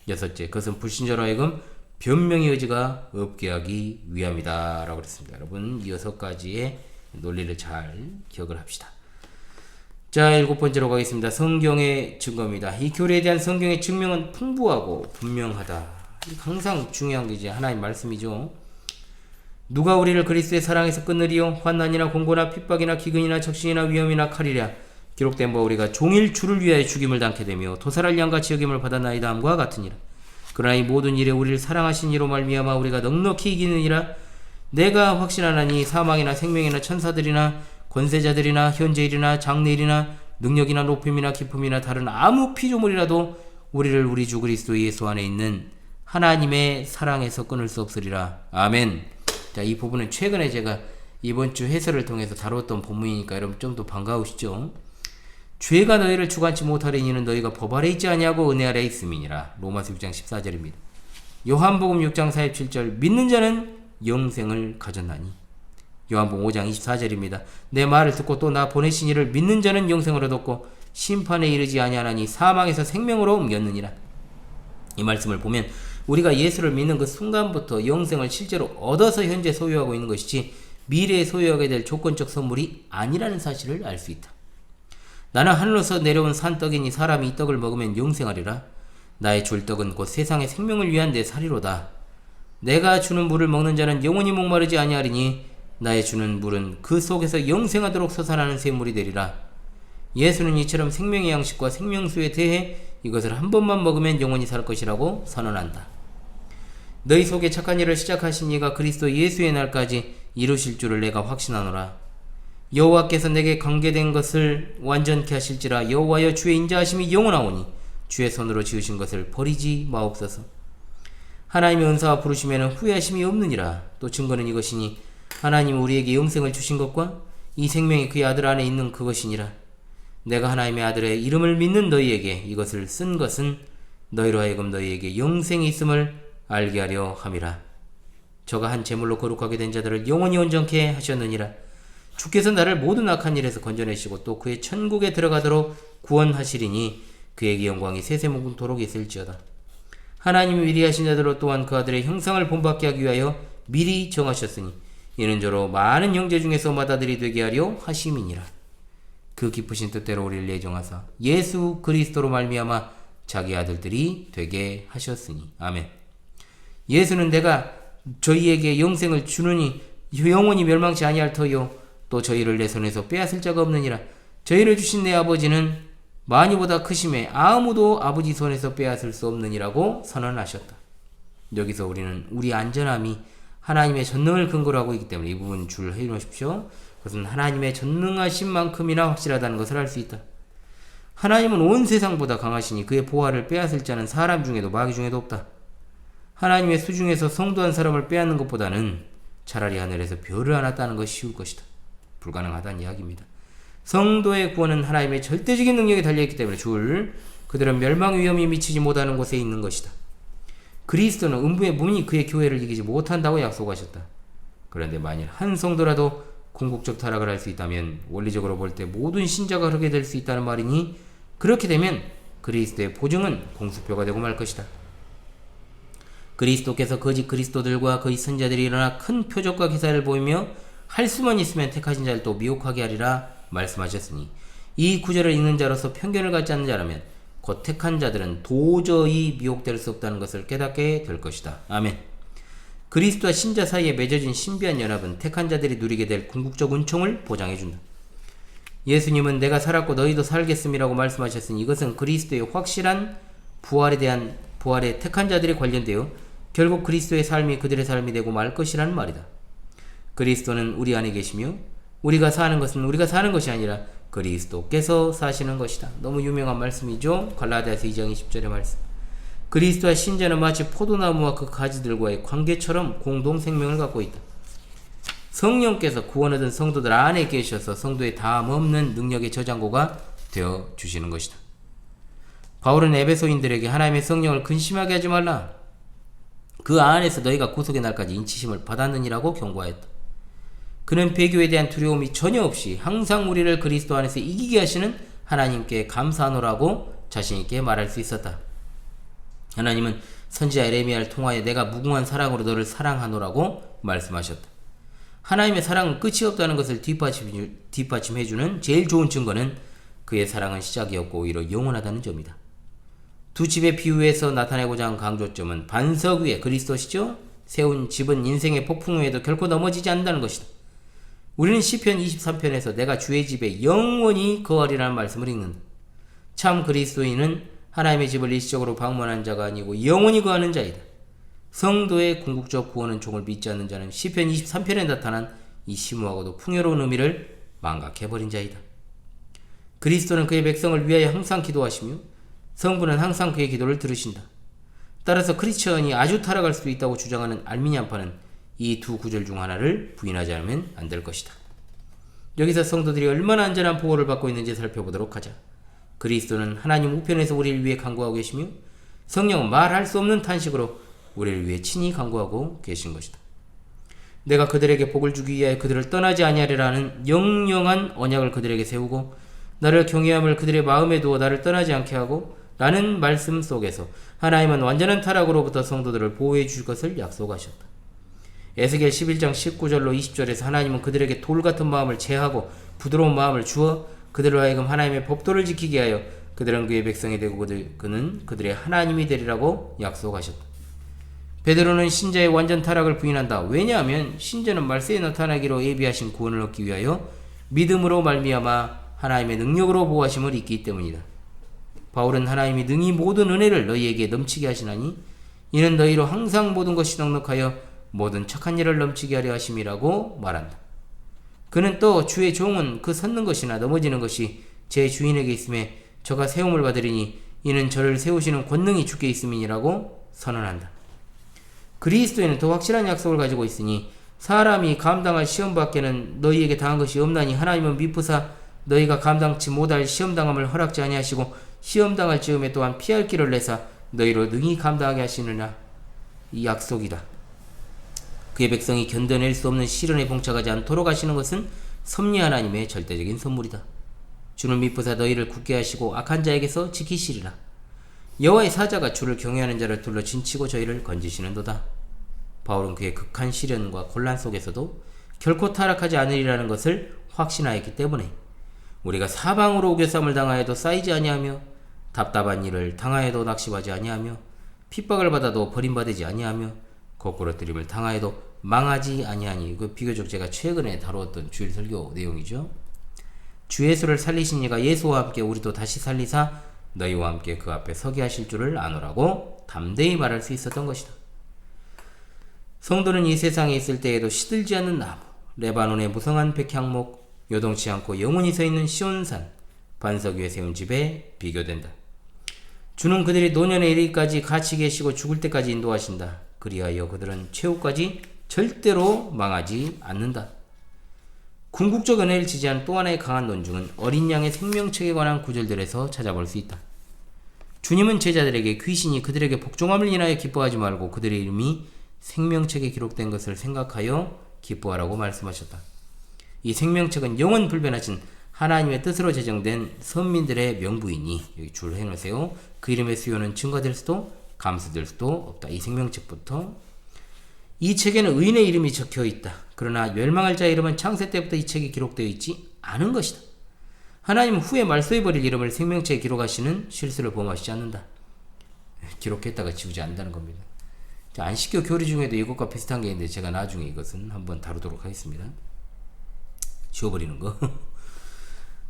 Speaker 1: 여섯째, 그것은 불신자로 하여금 변명의 의지가 없게 하기 위함이다 라고 그랬습니다. 여러분 이 6가지의 논리를 잘 기억을 합시다. 자, 7번째로 가겠습니다. 성경의 증거입니다. 이 교리에 대한 성경의 증명은 풍부하고 분명하다. 항상 중요한 게 이제 하나님 말씀이죠. 누가 우리를 그리스도의 사랑에서 끊으리요? 환난이나 공고나 핍박이나 기근이나 적신이나 위험이나 칼이랴. 기록된 바 우리가 종일 주를 위하여 죽임을 당케 되며 도살할 양같이 여김을 받았나이다 함과 같으니라. 그러나 이 모든 일에 우리를 사랑하신 이로 말미암아 우리가 넉넉히 이기느니라. 내가 확신하나니 사망이나 생명이나 천사들이나 권세자들이나 현재일이나 장래일이나 능력이나 높임이나 기쁨이나 다른 아무 피조물이라도 우리를 우리 주 그리스도 예수 안에 있는 하나님의 사랑에서 끊을 수 없으리라. 아멘. 자, 이 부분은 최근에 제가 이번 주 해설을 통해서 다뤘던 본문이니까 여러분 좀 더 반가우시죠? 죄가 너희를 주관치 못하리니 이는 너희가 법 아래 있지 아니하고 은혜 아래 있음이니라. 로마서 6장 14절입니다. 요한복음 6장 47절 믿는 자는 영생을 가졌나니. 요한복음 5장 24절입니다. 내 말을 듣고 또 나 보내신 이를 믿는 자는 영생을 얻었고 심판에 이르지 아니하나니 사망에서 생명으로 옮겼느니라. 이 말씀을 보면 우리가 예수를 믿는 그 순간부터 영생을 실제로 얻어서 현재 소유하고 있는 것이지 미래에 소유하게 될 조건적 선물이 아니라는 사실을 알 수 있다. 나는 하늘로서 내려온 산떡이니 사람이 이 떡을 먹으면 영생하리라. 나의 줄 떡은 곧 세상의 생명을 위한 내 살이로다. 내가 주는 물을 먹는 자는 영원히 목마르지 아니하리니 나의 주는 물은 그 속에서 영생하도록 솟아나는 샘물이 되리라. 예수는 이처럼 생명의 양식과 생명수에 대해 이것을 한 번만 먹으면 영원히 살 것이라고 선언한다. 너희 속에 착한 일을 시작하신 이가 그리스도 예수의 날까지 이루실 줄을 내가 확신하노라. 여호와께서 내게 관계된 것을 완전케 하실지라. 여호와여, 주의 인자하심이 영원하오니 주의 손으로 지으신 것을 버리지 마옵소서. 하나님의 은사와 부르심에는 후회하심이 없느니라. 또 증거는 이것이니 하나님은 우리에게 영생을 주신 것과 이 생명이 그의 아들 안에 있는 그것이니라. 내가 하나님의 아들의 이름을 믿는 너희에게 이것을 쓴 것은 너희로 하여금 너희에게 영생이 있음을 알게 하려 함이라. 저가 한 제물로 거룩하게 된 자들을 영원히 온전케 하셨느니라. 주께서 나를 모든 악한 일에서 건져내시고 또 그의 천국에 들어가도록 구원하시리니 그에게 영광이 세세무궁토록 있을지어다. 하나님이 미리 하신 자들로 또한 그 아들의 형상을 본받게 하기 위하여 미리 정하셨으니 이는 저로 많은 형제 중에서 맏아들이 되게 하려 하심이니라. 그 기쁘신 뜻대로 우리를 예정하사 예수 그리스도로 말미암아 자기 아들들이 되게 하셨으니. 아멘. 예수는 내가 저희에게 영생을 주느니 영원히 멸망치 아니할 터요 또 저희를 내 손에서 빼앗을 자가 없느니라. 저희를 주신 내 아버지는 많이보다 크심에 아무도 아버지 손에서 빼앗을 수 없느니라고 선언하셨다. 여기서 우리는 우리 안전함이 하나님의 전능을 근거로 하고 있기 때문에 이 부분 줄 해놓으십시오. 그것은 하나님의 전능하신 만큼이나 확실하다는 것을 알 수 있다. 하나님은 온 세상보다 강하시니 그의 보화를 빼앗을 자는 사람 중에도 마귀 중에도 없다. 하나님의 수중에서 성도 한 사람을 빼앗는 것보다는 차라리 하늘에서 별을 하나 따는 것이 쉬울 것이다. 불가능하다는 이야기입니다. 성도의 구원은 하나님의 절대적인 능력에 달려있기 때문에 그들은 멸망 위험이 미치지 못하는 곳에 있는 것이다. 그리스도는 음부의 문이 그의 교회를 이기지 못한다고 약속하셨다. 그런데 만일 한 성도라도 궁극적 타락을 할 수 있다면 원리적으로 볼 때 모든 신자가 그렇게 될 수 있다는 말이니 그렇게 되면 그리스도의 보증은 공수표가 되고 말 것이다. 그리스도께서 거짓 그리스도들과 거짓 선자들이 일어나 큰 표적과 기사를 보이며 할 수만 있으면 택하신 자를 또 미혹하게 하리라 말씀하셨으니 이 구절을 읽는 자로서 편견을 갖지 않는 자라면 곧 택한 자들은 도저히 미혹될 수 없다는 것을 깨닫게 될 것이다. 아멘. 그리스도와 신자 사이에 맺어진 신비한 연합은 택한 자들이 누리게 될 궁극적 은총을 보장해준다. 예수님은 내가 살았고 너희도 살겠음이라고 말씀하셨으니 이것은 그리스도의 확실한 부활에 택한 자들이 관련되어 결국 그리스도의 삶이 그들의 삶이 되고 말 것이라는 말이다. 그리스도는 우리 안에 계시며 우리가 사는 것은 우리가 사는 것이 아니라 그리스도께서 사시는 것이다. 너무 유명한 말씀이죠. 갈라디아서 2장 20절의 말씀. 그리스도와 신자는 마치 포도나무와 그 가지들과의 관계처럼 공동 생명을 갖고 있다. 성령께서 구원 얻은 성도들 안에 계셔서 성도의 다함 없는 능력의 저장고가 되어 주시는 것이다. 바울은 에베소인들에게 하나님의 성령을 근심하게 하지 말라. 그 안에서 너희가 구속의 날까지 인치심을 받았느니라고 경고하였다. 그는 배교에 대한 두려움이 전혀 없이 항상 우리를 그리스도 안에서 이기게 하시는 하나님께 감사하노라고 자신있게 말할 수 있었다. 하나님은 선지자 에레미야를 통하여 내가 무궁한 사랑으로 너를 사랑하노라고 말씀하셨다. 하나님의 사랑은 끝이 없다는 것을 뒷받침해주는 제일 좋은 증거는 그의 사랑은 시작이 없고 오히려 영원하다는 점이다. 두 집의 비유에서 나타내고자 한 강조점은 반석 위에 그리스도시죠? 세운 집은 인생의 폭풍 후에도 결코 넘어지지 않는다는 것이다. 우리는 시편 23편에서 내가 주의 집에 영원히 거하리라는 말씀을 읽는다. 참 그리스도인은 하나님의 집을 일시적으로 방문한 자가 아니고 영원히 거하는 자이다. 성도의 궁극적 구원은 종을 믿지 않는 자는 시편 23편에 나타난 이 심오하고도 풍요로운 의미를 망각해버린 자이다. 그리스도는 그의 백성을 위하여 항상 기도하시며 성부는 항상 그의 기도를 들으신다. 따라서 크리스천이 아주 타락할 수도 있다고 주장하는 알미니안파는 이 두 구절 중 하나를 부인하지 않으면 안 될 것이다. 여기서 성도들이 얼마나 안전한 보호를 받고 있는지 살펴보도록 하자. 그리스도는 하나님 우편에서 우리를 위해 간구하고 계시며 성령은 말할 수 없는 탄식으로 우리를 위해 친히 간구하고 계신 것이다. 내가 그들에게 복을 주기 위하여 그들을 떠나지 아니하리라는 영영한 언약을 그들에게 세우고 나를 경외함을 그들의 마음에 두어 나를 떠나지 않게 하고 라는 말씀 속에서 하나님은 완전한 타락으로부터 성도들을 보호해 주실 것을 약속하셨다. 에스겔 11장 19절로 20절에서 하나님은 그들에게 돌 같은 마음을 제하고 부드러운 마음을 주어 그들로 하여금 하나님의 법도를 지키게 하여 그들은 그의 백성이 되고 그는 그들의 하나님이 되리라고 약속하셨다. 베드로는 신자의 완전 타락을 부인한다. 왜냐하면 신자는 말세에 나타나기로 예비하신 구원을 얻기 위하여 믿음으로 말미암아 하나님의 능력으로 보호하심을 입기 때문이다. 바울은 하나님이 능히 모든 은혜를 너희에게 넘치게 하시나니 이는 너희로 항상 모든 것이 넉넉하여 모든 착한 일을 넘치게 하려 하심이라고 말한다. 그는 또 주의 종은 그 섰는 것이나 넘어지는 것이 제 주인에게 있음에 저가 세움을 받으리니 이는 저를 세우시는 권능이 주께 있음이니라고 선언한다. 그리스도에는 더 확실한 약속을 가지고 있으니 사람이 감당할 시험 밖에는 너희에게 당한 것이 없나니 하나님은 미쁘사 너희가 감당치 못할 시험당함을 허락지 아니하시고 시험당할 즈음에 또한 피할 길을 내사 너희로 능히 감당하게 하시느냐. 이 약속이다. 그의 백성이 견뎌낼 수 없는 시련에 봉착하지 않도록 하시는 것은 섭리 하나님의 절대적인 선물이다. 주는 미쁘사 너희를 굳게 하시고 악한 자에게서 지키시리라. 여호와의 사자가 주를 경외하는 자를 둘러 진치고 저희를 건지시는도다. 바울은 그의 극한 시련과 곤란 속에서도 결코 타락하지 않으리라는 것을 확신하였기 때문에 우리가 사방으로 우겨쌈을 당하여도 쌓이지 아니하며 답답한 일을 당하여도 낙심하지 아니하며 핍박을 받아도 버림받지 아니하며 거꾸러뜨림을 당하여도 망하지 아니하니. 그 비교적 제가 최근에 다루었던 주일 설교 내용이죠. 주 예수를 살리신 이가 예수와 함께 우리도 다시 살리사 너희와 함께 그 앞에 서게 하실 줄을 아노라고 담대히 말할 수 있었던 것이다. 성도는 이 세상에 있을 때에도 시들지 않는 나무, 레바논의 무성한 백향목, 요동치 않고 영원히 서 있는 시온산, 반석 위에 세운 집에 비교된다. 주는 그들이 노년에 이르기까지 같이 계시고 죽을 때까지 인도하신다. 그리하여 그들은 최후까지 절대로 망하지 않는다. 궁극적 은혜를 지지한 또 하나의 강한 논증은 어린 양의 생명책에 관한 구절들에서 찾아볼 수 있다. 주님은 제자들에게 귀신이 그들에게 복종함을 인하여 기뻐하지 말고 그들의 이름이 생명책에 기록된 것을 생각하여 기뻐하라고 말씀하셨다. 이 생명책은 영원 불변하신 하나님의 뜻으로 제정된 선민들의 명부이니 여기 줄 해놓으세요. 그 이름의 수요는 증가될 수도 감소될 수도 없다. 이 생명책부터 이 책에는 의인의 이름이 적혀 있다. 그러나 멸망할 자의 이름은 창세 때부터 이 책에 기록되어 있지 않은 것이다. 하나님은 후에 말소해버릴 이름을 생명책에 기록하시는 실수를 범하시지 않는다. 기록했다가 지우지 않는다는 겁니다. 안식교 교리 중에도 이것과 비슷한 게 있는데 제가 나중에 이것은 한번 다루도록 하겠습니다. 지워버리는 거.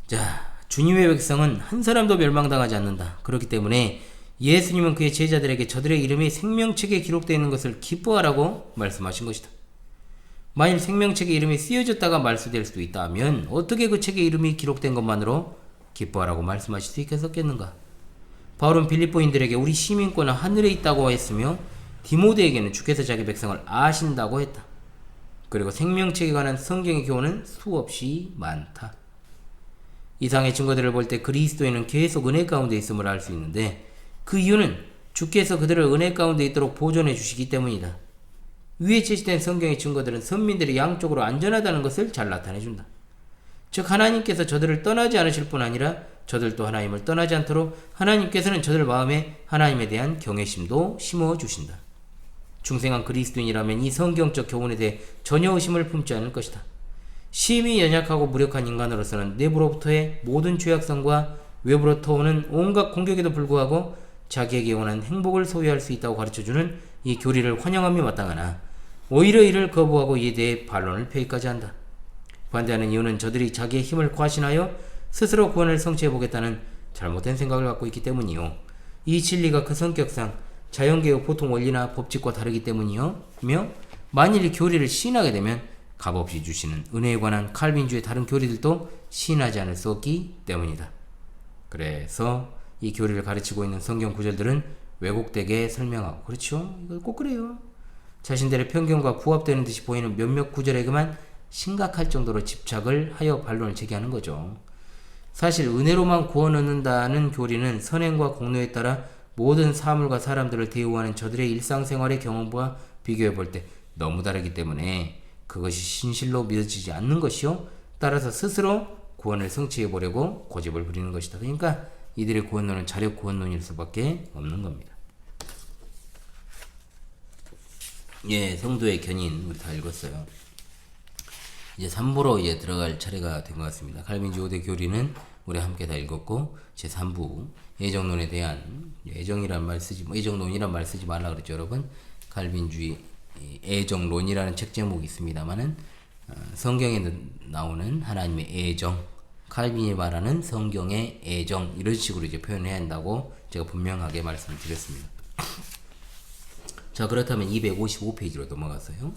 Speaker 1: 자, 주님의 백성은 한 사람도 멸망당하지 않는다. 그렇기 때문에 예수님은 그의 제자들에게 저들의 이름이 생명책에 기록되어 있는 것을 기뻐하라고 말씀하신 것이다. 만일 생명책에 이름이 쓰여졌다가 말소될 수도 있다면 어떻게 그 책에 이름이 기록된 것만으로 기뻐하라고 말씀하실 수 있겠었겠는가? 바울은 빌립보인들에게 우리 시민권은 하늘에 있다고 했으며 디모데에게는 주께서 자기 백성을 아신다고 했다. 그리고 생명책에 관한 성경의 교훈은 수없이 많다. 이상의 증거들을 볼 때 그리스도인은 계속 은혜 가운데 있음을 알 수 있는데 그 이유는 주께서 그들을 은혜 가운데 있도록 보존해 주시기 때문이다. 위에 제시된 성경의 증거들은 선민들이 양쪽으로 안전하다는 것을 잘 나타내준다. 즉 하나님께서 저들을 떠나지 않으실 뿐 아니라 저들도 하나님을 떠나지 않도록 하나님께서는 저들 마음에 하나님에 대한 경외심도 심어주신다. 중생한 그리스도인이라면 이 성경적 교훈에 대해 전혀 의심을 품지 않을 것이다. 심히 연약하고 무력한 인간으로서는 내부로부터의 모든 죄악성과 외부로부터 오는 온갖 공격에도 불구하고 자기에게 원하는 행복을 소유할 수 있다고 가르쳐주는 이 교리를 환영하며 마땅하나 오히려 이를 거부하고 이에 대해 반론을 펴기까지 한다. 반대하는 이유는 저들이 자기의 힘을 과신하여 스스로 구원을 성취해보겠다는 잘못된 생각을 갖고 있기 때문이요. 이 진리가 그 성격상 자연계의 보통 원리나 법칙과 다르기 때문이며 만일 이 교리를 시인하게 되면 값없이 주시는 은혜에 관한 칼빈주의 다른 교리들도 시인하지 않을 수 없기 때문이다. 그래서 이 교리를 가르치고 있는 성경 구절들은 왜곡되게 설명하고 그렇죠? 이거 꼭 그래요. 자신들의 편견과 부합되는 듯이 보이는 몇몇 구절에게만 심각할 정도로 집착을 하여 반론을 제기하는 거죠. 사실 은혜로만 구원 얻는다는 교리는 선행과 공로에 따라 모든 사물과 사람들을 대우하는 저들의 일상생활의 경험과 비교해 볼 때 너무 다르기 때문에 그것이 진실로 믿어지지 않는 것이요. 따라서 스스로 구원을 성취해 보려고 고집을 부리는 것이다. 그러니까 이들의 구원론은 자력 구원론일 수밖에 없는 겁니다. 예, 성도의 견인 우리 다 읽었어요. 이제 3부로 이제 들어갈 차례가 된 것 같습니다. 칼빈주의 교리는 우리 함께 다 읽었고, 제3부 애정론에 대한, 애정이란 말 쓰지, 애정론이란 말 쓰지 말라 그랬죠 여러분. 칼빈주의 애정론이라는 책 제목이 있습니다만은 성경에 나오는 하나님의 애정, 칼빈이 말하는 성경의 애정, 이런 식으로 이제 표현해야 한다고 제가 분명하게 말씀을 드렸습니다. 자, 그렇다면 255페이지로 넘어갔어요.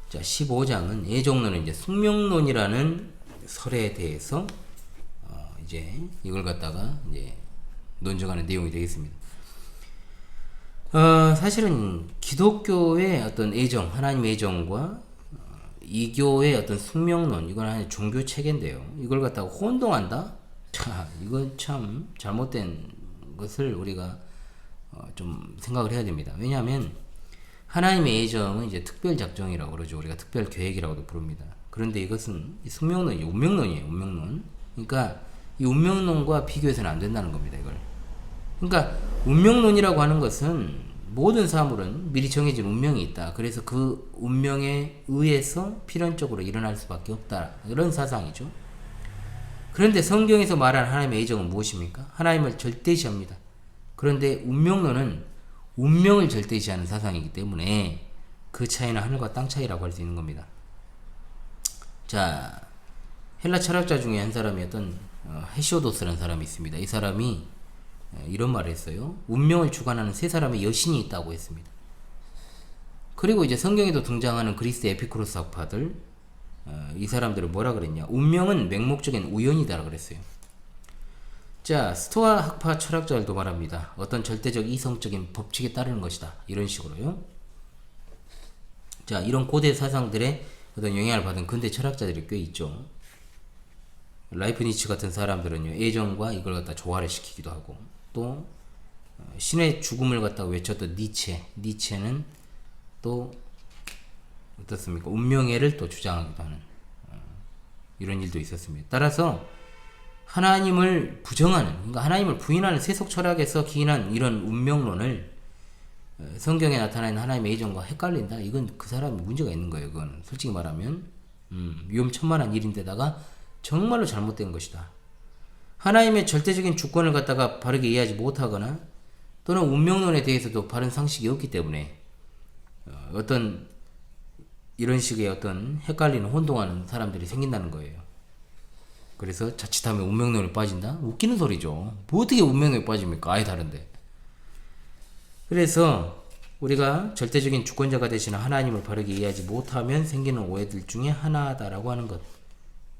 Speaker 1: 자, 15장은 애정론은 이제 숙명론이라는 설에 대해서 이제 이걸 갖다가 이제 논증하는 내용이 되겠습니다. 사실은 기독교의 어떤 애정, 하나님의 애정과 이교의 어떤 숙명론, 이건 하나의 종교 체계인데요. 이걸 갖다가 혼동한다? 자, 이건 참 잘못된 것을 우리가 좀 생각을 해야 됩니다. 왜냐하면 하나님의 애정은 이제 특별 작정이라고 그러죠. 우리가 특별 계획이라고도 부릅니다. 그런데 이것은 숙명론이 운명론이에요. 운명론. 그러니까 이 운명론과 비교해서는 안 된다는 겁니다. 이걸. 그러니까 운명론이라고 하는 것은 모든 사물은 미리 정해진 운명이 있다. 그래서 그 운명에 의해서 필연적으로 일어날 수밖에 없다. 이런 사상이죠. 그런데 성경에서 말하는 하나님의 애정은 무엇입니까? 하나님을 절대시합니다. 그런데 운명론은 운명을 절대시하는 사상이기 때문에 그 차이는 하늘과 땅 차이라고 할 수 있는 겁니다. 자, 헬라 철학자 중에 한 사람이었던 헤시오도스라는 사람이 있습니다. 이 사람이 이런 말을 했어요. 운명을 주관하는 세 사람의 여신이 있다고 했습니다. 그리고 이제 성경에도 등장하는 그리스 에피쿠로스 학파들, 이 사람들은 뭐라 그랬냐? 운명은 맹목적인 우연이다 그랬어요. 자, 스토아 학파 철학자들도 말합니다. 어떤 절대적 이성적인 법칙에 따르는 것이다. 이런 식으로요. 자, 이런 고대 사상들의 어떤 영향을 받은 근대 철학자들이 꽤 있죠. 라이프니츠 같은 사람들은요, 애정과 이걸 갖다 조화를 시키기도 하고, 또 신의 죽음을 갖다가 외쳤던 니체는 또 어떻습니까? 운명애를 또 주장하기도 하는 이런 일도 있었습니다. 따라서 하나님을 부정하는, 그러니까 하나님을 부인하는 세속 철학에서 기인한 이런 운명론을 성경에 나타나는 하나님의 애정과 헷갈린다? 이건 그 사람이 문제가 있는 거예요. 그건 솔직히 말하면 위험천만한 일인데다가 정말로 잘못된 것이다. 하나님의 절대적인 주권을 갖다가 바르게 이해하지 못하거나 또는 운명론에 대해서도 바른 상식이 없기 때문에 어떤 이런 식의 어떤 헷갈리는 혼동하는 사람들이 생긴다는 거예요. 그래서 자칫하면 운명론에 빠진다? 웃기는 소리죠. 뭐 어떻게 운명론에 빠집니까? 아예 다른데. 그래서 우리가 절대적인 주권자가 되시는 하나님을 바르게 이해하지 못하면 생기는 오해들 중에 하나다라고 하는 것.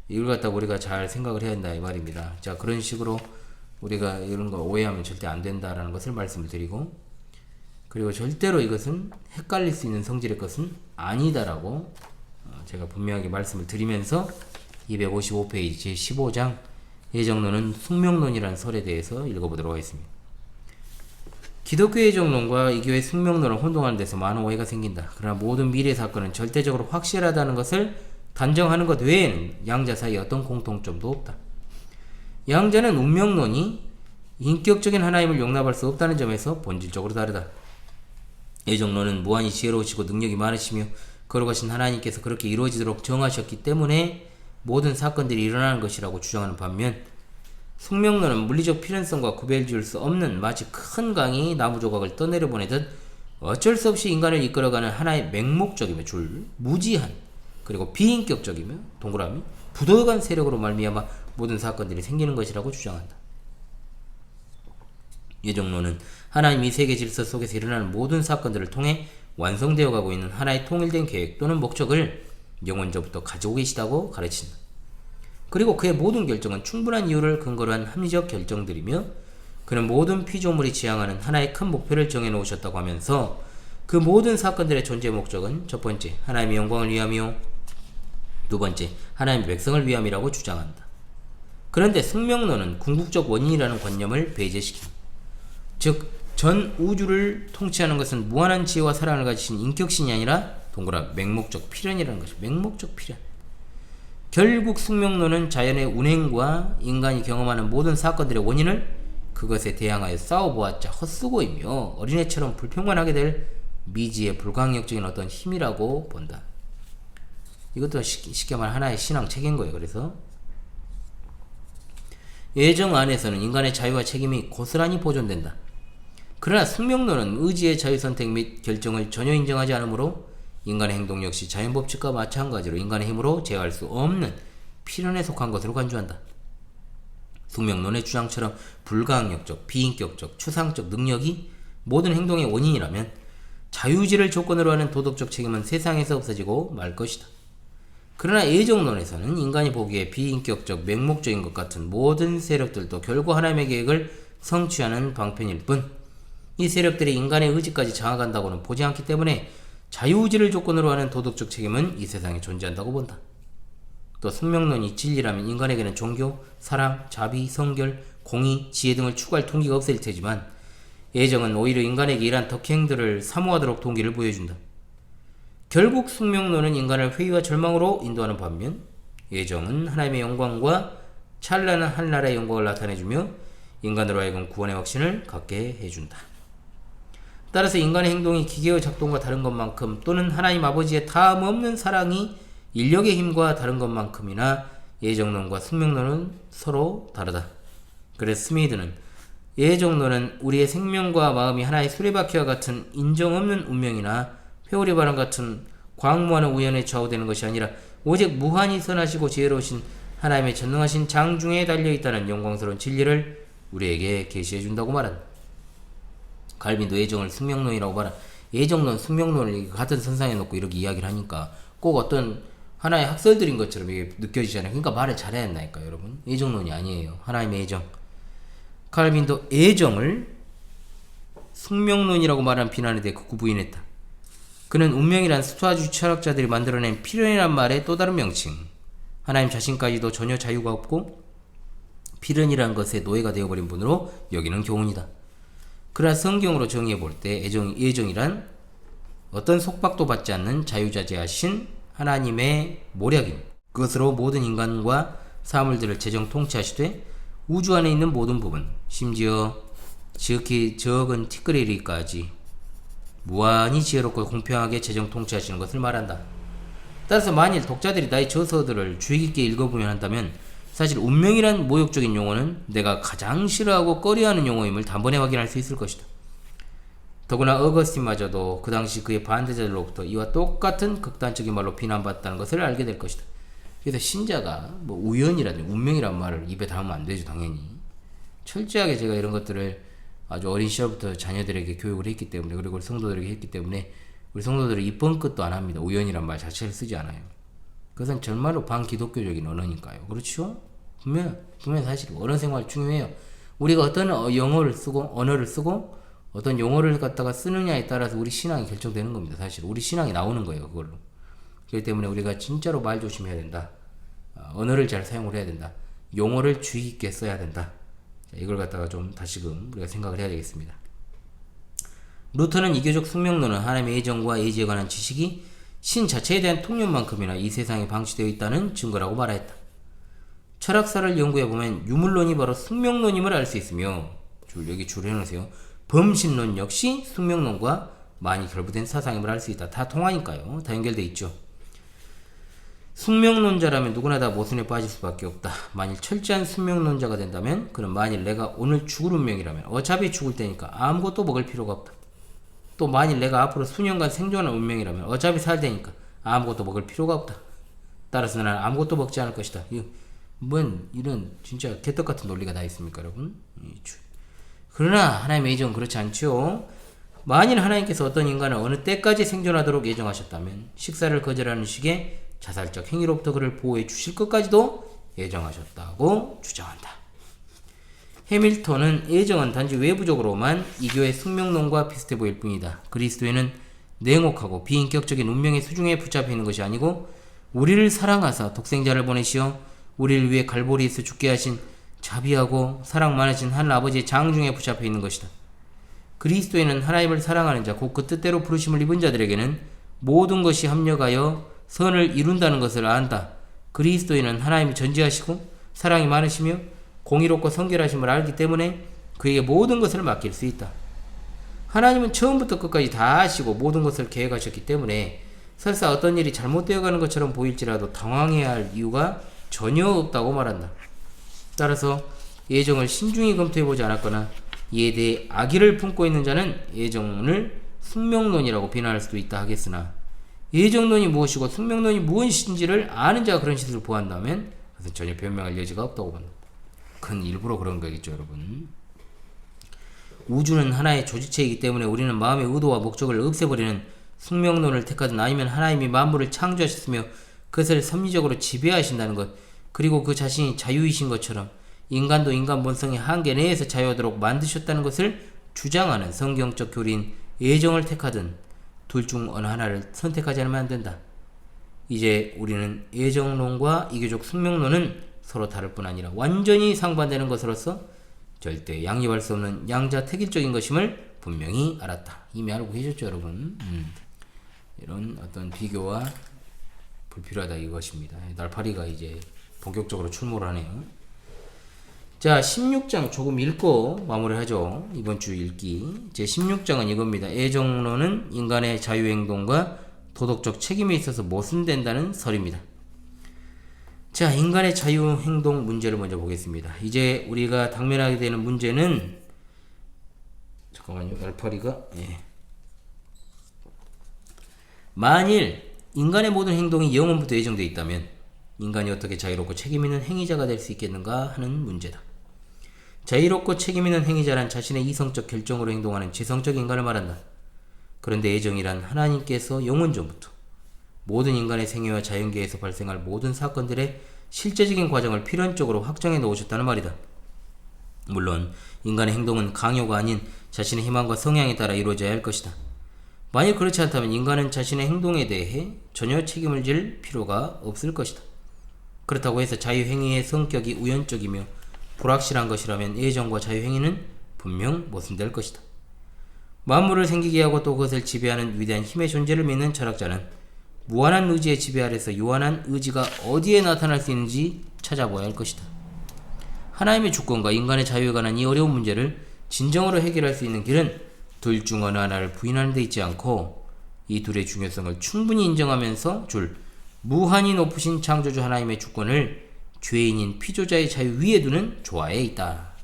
Speaker 1: 이걸 갖다가 우리가 잘 생각을 해야 한다 이 말입니다. 자, 그런 식으로 우리가 이런 거 오해하면 절대 안 된다라는 것을 말씀을 드리고, 그리고 절대로 이것은 헷갈릴 수 있는 성질의 것은 아니다라고 제가 분명하게 말씀을 드리면서 255페이지 제15장 애정론은 숙명론이라는 설에 대해서 읽어보도록 하겠습니다. 기독교의 애정론과 이교의 숙명론을 혼동하는 데서 많은 오해가 생긴다. 그러나 모든 미래 사건은 절대적으로 확실하다는 것을 단정하는 것 외에는 양자 사이에 어떤 공통점도 없다. 양자는 운명론이 인격적인 하나님을 용납할 수 없다는 점에서 본질적으로 다르다. 애정론은 무한히 지혜로우시고 능력이 많으시며 거룩하신 하나님께서 그렇게 이루어지도록 정하셨기 때문에 모든 사건들이 일어나는 것이라고 주장하는 반면, 숙명론은 물리적 필연성과 구별지을 수 없는 마치 큰 강이 나무 조각을 떠내려 보내듯 어쩔 수 없이 인간을 이끌어가는 하나의 맹목적이며 무지한, 그리고 비인격적이며 동그라미 부도덕한 세력으로 말미암아 모든 사건들이 생기는 것이라고 주장한다. 애정론은 하나님이 세계 질서 속에서 일어나는 모든 사건들을 통해 완성되어 가고 있는 하나의 통일된 계획 또는 목적을 영원전부터 가지고 계시다고 가르친다. 그리고 그의 모든 결정은 충분한 이유를 근거로 한 합리적 결정들이며, 그는 모든 피조물이 지향하는 하나의 큰 목표를 정해놓으셨다고 하면서 그 모든 사건들의 존재 목적은 첫 번째, 하나님의 영광을 위함이요, 두 번째, 하나님의 백성을 위함이라고 주장한다. 그런데 숙명론은 궁극적 원인이라는 관념을 배제시킨다. 즉, 전 우주를 통치하는 것은 무한한 지혜와 사랑을 가지신 인격신이 아니라 동그라 맹목적 필연이라는 것이 맹목적 필연. 결국 숙명론은 자연의 운행과 인간이 경험하는 모든 사건들의 원인을 그것에 대항하여 싸워보았자 헛수고이며 어린애처럼 불평만하게 될 미지의 불가항력적인 어떤 힘이라고 본다. 이것도 쉽게 말하면 하나의 신앙 체계인 거예요. 그래서 예정 안에서는 인간의 자유와 책임이 고스란히 보존된다. 그러나 숙명론은 의지의 자유선택 및 결정을 전혀 인정하지 않으므로 인간의 행동 역시 자연법칙과 마찬가지로 인간의 힘으로 제어할 수 없는 필연에 속한 것으로 간주한다. 숙명론의 주장처럼 불가항력적, 비인격적, 추상적 능력이 모든 행동의 원인이라면 자유의지를 조건으로 하는 도덕적 책임은 세상에서 없어지고 말 것이다. 그러나 예정론에서는 인간이 보기에 비인격적, 맹목적인 것 같은 모든 세력들도 결국 하나님의 계획을 성취하는 방편일 뿐, 이 세력들이 인간의 의지까지 장악한다고는 보지 않기 때문에 자유의지를 조건으로 하는 도덕적 책임은 이 세상에 존재한다고 본다. 또 숙명론이 진리라면 인간에게는 종교, 사랑, 자비, 성결, 공의, 지혜 등을 추구할 동기가 없을 테지만 예정은 오히려 인간에게 이러한 덕행들을 사모하도록 동기를 보여준다. 결국 숙명론은 인간을 회의와 절망으로 인도하는 반면 예정은 하나님의 영광과 찬란한 한나라의 영광을 나타내주며 인간으로 하여금 구원의 확신을 갖게 해준다. 따라서 인간의 행동이 기계의 작동과 다른 것만큼 또는 하나님 아버지의 다음없는 사랑이 인력의 힘과 다른 것만큼이나 예정론과 숙명론은 서로 다르다. 그래서 스미드는 예정론은 우리의 생명과 마음이 하나의 수레바퀴와 같은 인정 없는 운명이나 회오리 바람 같은 광무하는 우연에 좌우되는 것이 아니라 오직 무한히 선하시고 지혜로우신 하나님의 전능하신 장중에 달려있다는 영광스러운 진리를 우리에게 계시해준다고 말한다. 갈빈도 예정을 숙명론이라고 말한 예정론, 숙명론을 같은 선상에 놓고 이렇게 이야기를 하니까 꼭 어떤 하나의 학설들인 것처럼 이게 느껴지잖아요. 그러니까 말을 잘해야 한다니까요, 여러분. 예정론이 아니에요. 하나님의 예정. 칼빈도 예정을 숙명론이라고 말한 비난에 대해 극구 부인했다. 그는 운명이란 스토아주 철학자들이 만들어낸 필연이란 말의 또 다른 명칭, 하나님 자신까지도 전혀 자유가 없고 필연이라는 것에 노예가 되어버린 분으로 여기는 교훈이다. 그러나 성경으로 정의해 볼 때 예정이란 어떤 속박도 받지 않는 자유자재하신 하나님의 모략임, 그것으로 모든 인간과 사물들을 재정 통치하시되 우주 안에 있는 모든 부분, 심지어 지극히 적은 티끌이리까지 무한히 지혜롭고 공평하게 재정 통치하시는 것을 말한다. 따라서 만일 독자들이 나의 저서들을 주의 깊게 읽어보면 한다면 사실 운명이란 모욕적인 용어는 내가 가장 싫어하고 꺼려하는 용어임을 단번에 확인할 수 있을 것이다. 더구나 어거스틴마저도 그 당시 그의 반대자들로부터 이와 똑같은 극단적인 말로 비난받았다는 것을 알게 될 것이다. 그래서 신자가 뭐 우연이라든지 운명이란 말을 입에 담으면 안 되죠, 당연히. 철저하게 제가 이런 것들을 아주 어린 시절부터 자녀들에게 교육을 했기 때문에, 그리고 우리 성도들에게 했기 때문에 우리 성도들은 입번 끝도 안 합니다. 우연이란 말 자체를 쓰지 않아요. 그것은 정말로 반기독교적인 언어니까요. 그렇죠? 분명 사실 언어 생활 중요해요. 우리가 어떤 영어를 쓰고 언어를 쓰고 어떤 용어를 갖다가 쓰느냐에 따라서 우리 신앙이 결정되는 겁니다. 사실 우리 신앙이 나오는 거예요, 그걸로. 그렇기 때문에 우리가 진짜로 말 조심해야 된다. 언어를 잘 사용을 해야 된다. 용어를 주의 깊게 써야 된다. 이걸 갖다가 좀 다시금 우리가 생각을 해야 되겠습니다. 루터는 이교적 숙명론은 하나님의 예정과 예지에 관한 지식이 신 자체에 대한 통념만큼이나 이 세상에 방치되어 있다는 증거라고 말하였다. 철학사를 연구해보면 유물론이 바로 숙명론임을 알 수 있으며, 여기 줄 해놓으세요. 범신론 역시 숙명론과 많이 결부된 사상임을 알 수 있다. 다 통하니까요. 다 연결되어 있죠. 숙명론자라면 누구나 다 모순에 빠질 수밖에 없다. 만일 철저한 숙명론자가 된다면 그는 만일 내가 오늘 죽을 운명이라면 어차피 죽을 때니까 아무것도 먹을 필요가 없다. 또 만일 내가 앞으로 수년간 생존할 운명이라면 어차피 살 때니까 아무것도 먹을 필요가 없다. 따라서 나는 아무것도 먹지 않을 것이다. 이런 진짜 개떡 같은 논리가 다 있습니까, 여러분? 그러나 하나님의 예정은 그렇지 않죠. 만일 하나님께서 어떤 인간을 어느 때까지 생존하도록 예정하셨다면 식사를 거절하는 식의 자살적 행위로부터 그를 보호해 주실 것까지도 예정하셨다고 주장한다. 해밀턴은 예정은 단지 외부적으로만 이교의 숙명론과 비슷해 보일 뿐이다. 그리스도에는 냉혹하고 비인격적인 운명의 수중에 붙잡혀 있는 것이 아니고 우리를 사랑하사 독생자를 보내시어 우리를 위해 갈보리에서 죽게 하신 자비하고 사랑 많으신 하늘 아버지의 장중에 붙잡혀 있는 것이다. 그리스도에는 하나님을 사랑하는 자, 곧 그 뜻대로 부르심을 입은 자들에게는 모든 것이 합력하여 선을 이룬다는 것을 안다. 그리스도에는 하나님이 전지하시고 사랑이 많으시며 공의롭고 성결하심을 알기 때문에 그에게 모든 것을 맡길 수 있다. 하나님은 처음부터 끝까지 다 아시고 모든 것을 계획하셨기 때문에 설사 어떤 일이 잘못되어 가는 것처럼 보일지라도 당황해야 할 이유가 전혀 없다고 말한다. 따라서 예정을 신중히 검토해보지 않았거나 이에 대해 악의를 품고 있는 자는 예정론을 숙명론이라고 비난할 수도 있다 하겠으나, 예정론이 무엇이고 숙명론이 무엇인지를 아는 자가 그런 시설을 보한다면 그것은 전혀 변명할 여지가 없다고 봅니다. 그건 일부러 그런 거겠죠, 여러분. 우주는 하나의 조직체이기 때문에 우리는 마음의 의도와 목적을 없애버리는 숙명론을 택하든 아니면 하나님이 만물을 창조하셨으며 그것을 섭리적으로 지배하신다는 것, 그리고 그 자신이 자유이신 것처럼 인간도 인간 본성의 한계 내에서 자유하도록 만드셨다는 것을 주장하는 성경적 교리인 예정을 택하든 둘 중 어느 하나를 선택하지 않으면 안 된다. 이제 우리는 예정론과 이교적 숙명론은 서로 다를 뿐 아니라 완전히 상반되는 것으로서 절대 양립할 수 없는 양자택일적인 것임을 분명히 알았다. 이미 알고 계셨죠, 여러분? 이런 어떤 비교와 불필요하다 이것입니다. 날파리가 이제 본격적으로 출몰을 하네요. 자, 16장 조금 읽고 마무리하죠. 이번 주 읽기. 제 16장은 이겁니다. 예정론은 인간의 자유행동과 도덕적 책임에 있어서 모순된다는 설입니다. 자, 인간의 자유행동 문제를 먼저 보겠습니다. 이제 우리가 당면하게 되는 문제는, 잠깐만요, 날파리가, 만일 인간의 모든 행동이 영원부터 예정되어 있다면 인간이 어떻게 자유롭고 책임있는 행위자가 될 수 있겠는가 하는 문제다. 자유롭고 책임있는 행위자란 자신의 이성적 결정으로 행동하는 지성적 인간을 말한다. 그런데 예정이란 하나님께서 영원전부터 모든 인간의 생애와 자연계에서 발생할 모든 사건들의 실제적인 과정을 필연적으로 확정해 놓으셨다는 말이다. 물론 인간의 행동은 강요가 아닌 자신의 희망과 성향에 따라 이루어져야 할 것이다. 만일 그렇지 않다면 인간은 자신의 행동에 대해 전혀 책임을 질 필요가 없을 것이다. 그렇다고 해서 자유행위의 성격이 우연적이며 불확실한 것이라면 예정과 자유행위는 분명 모순될 것이다. 만물을 생기게 하고 또 그것을 지배하는 위대한 힘의 존재를 믿는 철학자는 무한한 의지의 지배 아래서 유한한 의지가 어디에 나타날 수 있는지 찾아보아야 할 것이다. 하나님의 주권과 인간의 자유에 관한 이 어려운 문제를 진정으로 해결할 수 있는 길은 둘 중 어느 하나를 부인하는 데 있지 않고 이 둘의 중요성을 충분히 인정하면서 줄 무한히 높으신 창조주 하나님의 주권을 죄인인 피조자의 자유 위에 두는 조화에 있다.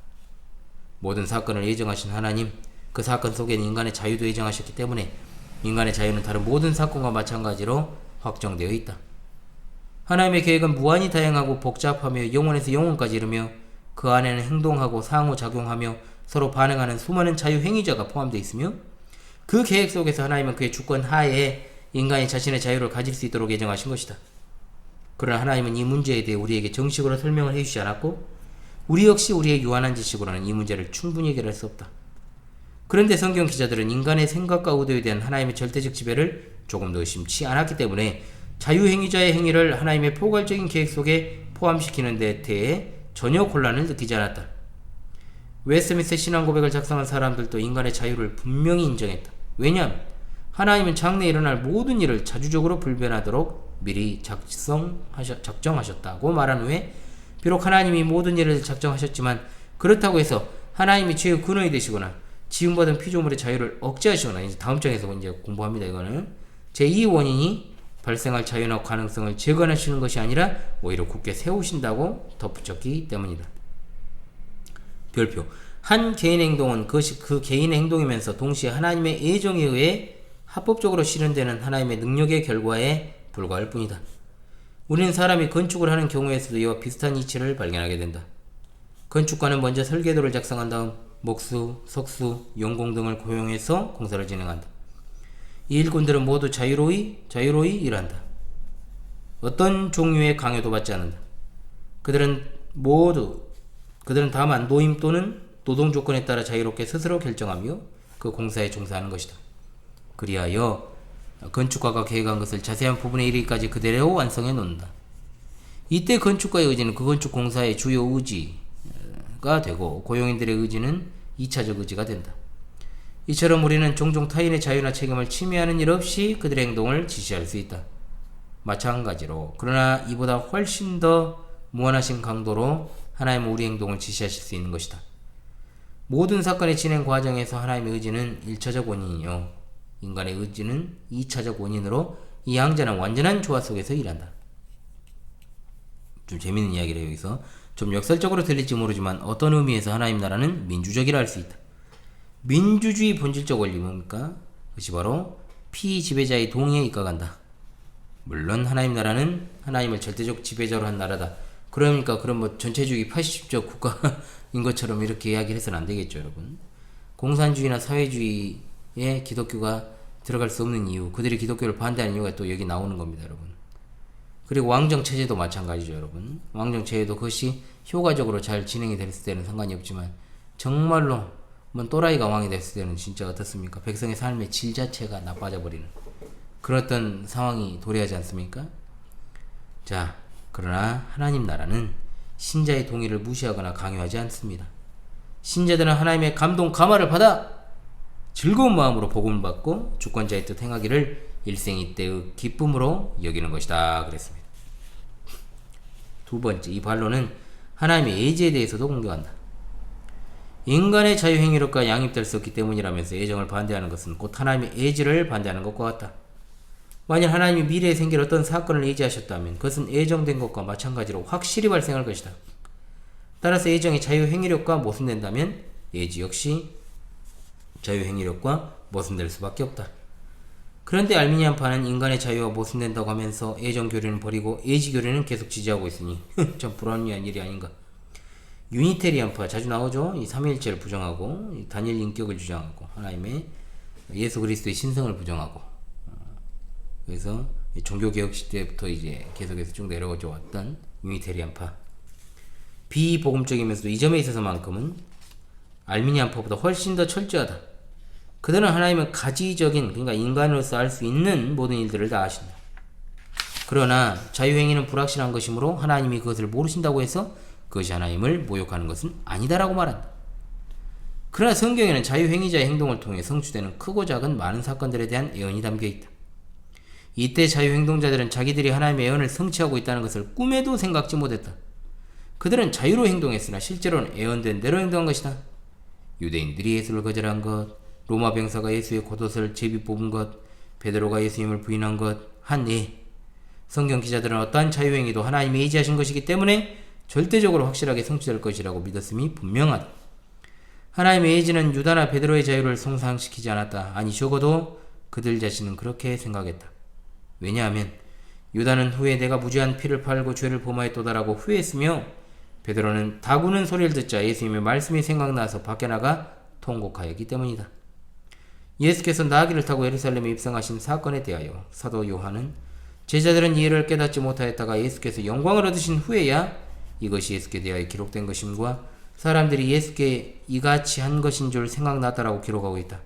Speaker 1: 모든 사건을 예정하신 하나님, 그 사건 속에는 인간의 자유도 예정하셨기 때문에 인간의 자유는 다른 모든 사건과 마찬가지로 확정되어 있다. 하나님의 계획은 무한히 다양하고 복잡하며 영원에서 영원까지 이르며 그 안에는 행동하고 상호작용하며 서로 반응하는 수많은 자유행위자가 포함되어 있으며 그 계획 속에서 하나님은 그의 주권 하에 인간이 자신의 자유를 가질 수 있도록 예정하신 것이다. 그러나 하나님은 이 문제에 대해 우리에게 정식으로 설명을 해주지 않았고 우리 역시 우리의 유한한 지식으로는 이 문제를 충분히 해결할 수 없다. 그런데 성경 기자들은 인간의 생각과 의도에 대한 하나님의 절대적 지배를 조금도 의심치 않았기 때문에 자유행위자의 행위를 하나님의 포괄적인 계획 속에 포함시키는 데 대해 전혀 곤란을 느끼지 않았다. 웨스트민스터 신앙고백을 작성한 사람들도 인간의 자유를 분명히 인정했다. 왜냐하면 하나님은 장래에 일어날 모든 일을 자주적으로 불변하도록 미리 작정하셨다고 말한 후에 비록 하나님이 모든 일을 작정하셨지만 그렇다고 해서 하나님이 죄의 근원이 되시거나 지음받은 피조물의 자유를 억제하시거나, 이제 다음 장에서 이제 공부합니다. 이거는 제2 원인이 발생할 자유나 가능성을 재건하시는 것이 아니라 오히려 굳게 세우신다고 덧붙였기 때문이다. 별표. 한 개인의 행동은 그것이 그 개인의 행동이면서 동시에 하나님의 예정에 의해 합법적으로 실현되는 하나님의 능력의 결과에 불과할 뿐이다. 우리는 사람이 건축을 하는 경우에서도 이와 비슷한 이치를 발견하게 된다. 건축가는 먼저 설계도를 작성한 다음 목수, 석수, 용공 등을 고용해서 공사를 진행한다. 이 일꾼들은 모두 자유로이 일한다. 어떤 종류의 강요도 받지 않는다. 그들은 다만 노임 또는 노동 조건에 따라 자유롭게 스스로 결정하며 그 공사에 종사하는 것이다. 그리하여 건축가가 계획한 것을 자세한 부분에 이르기까지 그대로 완성해 놓는다. 이때 건축가의 의지는 그 건축 공사의 주요 의지가 되고 고용인들의 의지는 2차적 의지가 된다. 이처럼 우리는 종종 타인의 자유나 책임을 침해하는 일 없이 그들의 행동을 지시할 수 있다. 마찬가지로 그러나 이보다 훨씬 더 무한하신 강도로 하나님은 우리 행동을 지시하실 수 있는 것이다. 모든 사건의 진행 과정에서 하나님의 의지는 1차적 원인이요 인간의 의지는 2차적 원인으로 이 양자는 완전한 조화 속에서 일한다. 좀 재밌는 이야기를 여기서 좀 역설적으로 들릴지 모르지만 어떤 의미에서 하나님 나라는 민주적이라 할 수 있다. 민주주의 본질적 원리 뭡니까? 그것이 바로 피지배자의 동의에 입각한다. 물론 하나님 나라는 하나님을 절대적 지배자로 한 나라다. 그러니까 그런 뭐 전체주의 80적 국가인 것처럼 이렇게 이야기를 해서는 안 되겠죠, 여러분. 공산주의나 사회주의에 기독교가 들어갈 수 없는 이유, 그들이 기독교를 반대하는 이유가 또 여기 나오는 겁니다, 여러분. 그리고 왕정체제도 마찬가지죠, 여러분. 왕정체제도 그것이 효과적으로 잘 진행이 됐을 때는 상관이 없지만 정말로 뭐 또라이가 왕이 됐을 때는 진짜 어떻습니까? 백성의 삶의 질 자체가 나빠져 버리는 그런 상황이 도래하지 않습니까? 자, 그러나 하나님 나라는 신자의 동의를 무시하거나 강요하지 않습니다. 신자들은 하나님의 감동 감화를 받아 즐거운 마음으로 복음을 받고 주권자의 뜻 행하기를 일생이때의 기쁨으로 여기는 것이다 그랬습니다. 두 번째, 이 반론은 하나님의 예지에 대해서도 공격한다. 인간의 자유행위력과 양립될 수 없기 때문이라면서 예정을 반대하는 것은 곧 하나님의 예지를 반대하는 것과 같다. 만일 하나님이 미래에 생길 어떤 사건을 예지하셨다면 그것은 예정된 것과 마찬가지로 확실히 발생할 것이다. 따라서 예정이 자유행위력과 모순된다면 예지 역시 자유행위력과 모순될 수밖에 없다. 그런데 알미니안파는 인간의 자유와 모순된다고 하면서 예정교리는 버리고 예지교리는 계속 지지하고 있으니 참 불합리한 일이 아닌가. 유니테리안파 자주 나오죠. 이 삼위일체를 부정하고 단일 인격을 주장하고 하나님의 예수 그리스도의 신성을 부정하고 그래서 종교개혁 시대부터 이제 계속해서 쭉 내려오져 왔던 유니테리안파. 비복음적이면서도 이 점에 있어서만큼은 알미니안파보다 훨씬 더 철저하다. 그들은 하나님은 가지적인, 그러니까 인간으로서 할 수 있는 모든 일들을 다 아신다. 그러나 자유행위는 불확실한 것이므로 하나님이 그것을 모르신다고 해서 그것이 하나님을 모욕하는 것은 아니다라고 말한다. 그러나 성경에는 자유행위자의 행동을 통해 성취되는 크고 작은 많은 사건들에 대한 예언이 담겨 있다. 이때 자유행동자들은 자기들이 하나님의 예언을 성취하고 있다는 것을 꿈에도 생각지 못했다. 그들은 자유로 행동했으나 실제로는 예언된 대로 행동한 것이다. 유대인들이 예수를 거절한 것, 로마 병사가 예수의 겉옷을 제비 뽑은 것, 베드로가 예수님을 부인한 것, 한 예. 성경 기자들은 어떠한 자유행위도 하나님이 예지하신 것이기 때문에 절대적으로 확실하게 성취될 것이라고 믿었음이 분명하다. 하나님의 예지는 유다나 베드로의 자유를 손상시키지 않았다. 아니 적어도 그들 자신은 그렇게 생각했다. 왜냐하면 유다는 후에 내가 무죄한 피를 팔고 죄를 범하였도다라고 후회했으며 베드로는 다구는 소리를 듣자 예수님의 말씀이 생각나서 밖에 나가 통곡하였기 때문이다. 예수께서 나귀를 타고 예루살렘에 입성하신 사건에 대하여 사도 요한은 제자들은 이해를 깨닫지 못하였다가 예수께서 영광을 얻으신 후에야 이것이 예수께 대하여 기록된 것임과 사람들이 예수께 이같이 한 것인 줄 생각났다라고 기록하고 있다.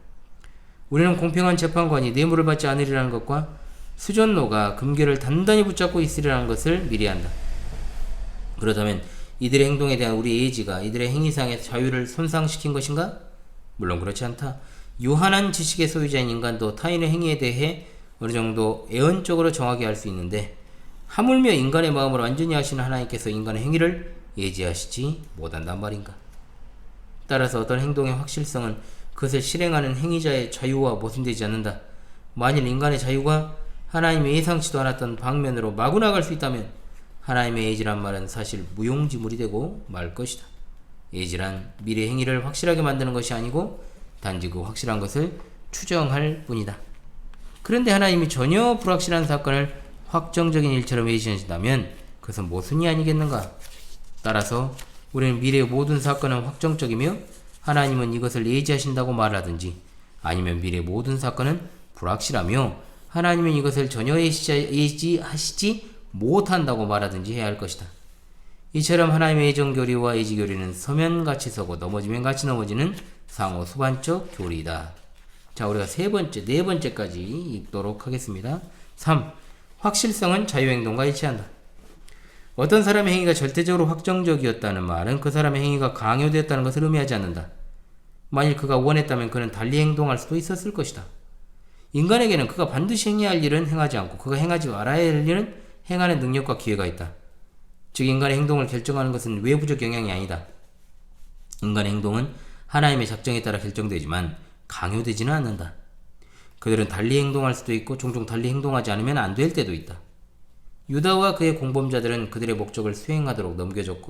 Speaker 1: 우리는 공평한 재판관이 뇌물을 받지 않으리라는 것과 수전노가 금괴를 단단히 붙잡고 있으리라는 것을 미리 한다. 그렇다면 이들의 행동에 대한 우리의 예지가 이들의 행위상의 자유를 손상시킨 것인가? 물론 그렇지 않다. 유한한 지식의 소유자인 인간도 타인의 행위에 대해 어느 정도 예언적으로 정하게 할 수 있는데 하물며 인간의 마음을 완전히 아시는 하나님께서 인간의 행위를 예지하시지 못한단 말인가. 따라서 어떤 행동의 확실성은 그것을 실행하는 행위자의 자유와 모순되지 않는다. 만일 인간의 자유가 하나님의 예상치도 않았던 방면으로 마구 나갈 수 있다면 하나님의 예지란 말은 사실 무용지물이 되고 말 것이다. 예지란 미래 행위를 확실하게 만드는 것이 아니고 단지 그 확실한 것을 추정할 뿐이다. 그런데 하나님이 전혀 불확실한 사건을 확정적인 일처럼 예지하신다면 그것은 모순이 아니겠는가? 따라서 우리는 미래의 모든 사건은 확정적이며 하나님은 이것을 예지하신다고 말하든지 아니면 미래의 모든 사건은 불확실하며 하나님은 이것을 전혀 예지하시지 못한다고 말하든지 해야 할 것이다. 이처럼 하나님의 예정교리와 예지교리는 서면 같이 서고 넘어지면 같이 넘어지는 상호 수반적 교리이다. 자, 우리가 네 번째까지 읽도록 하겠습니다. 3. 확실성은 자유행동과 일치한다. 어떤 사람의 행위가 절대적으로 확정적이었다는 말은 그 사람의 행위가 강요되었다는 것을 의미하지 않는다. 만일 그가 원했다면 그는 달리 행동할 수도 있었을 것이다. 인간에게는 그가 반드시 행해야 할 일은 행하지 않고 그가 행하지 말아야 할 일은 행하는 능력과 기회가 있다. 즉 인간의 행동을 결정하는 것은 외부적 영향이 아니다. 인간의 행동은 하나님의 작정에 따라 결정되지만 강요되지는 않는다. 그들은 달리 행동할 수도 있고 종종 달리 행동하지 않으면 안 될 때도 있다. 유다와 그의 공범자들은 그들의 목적을 수행하도록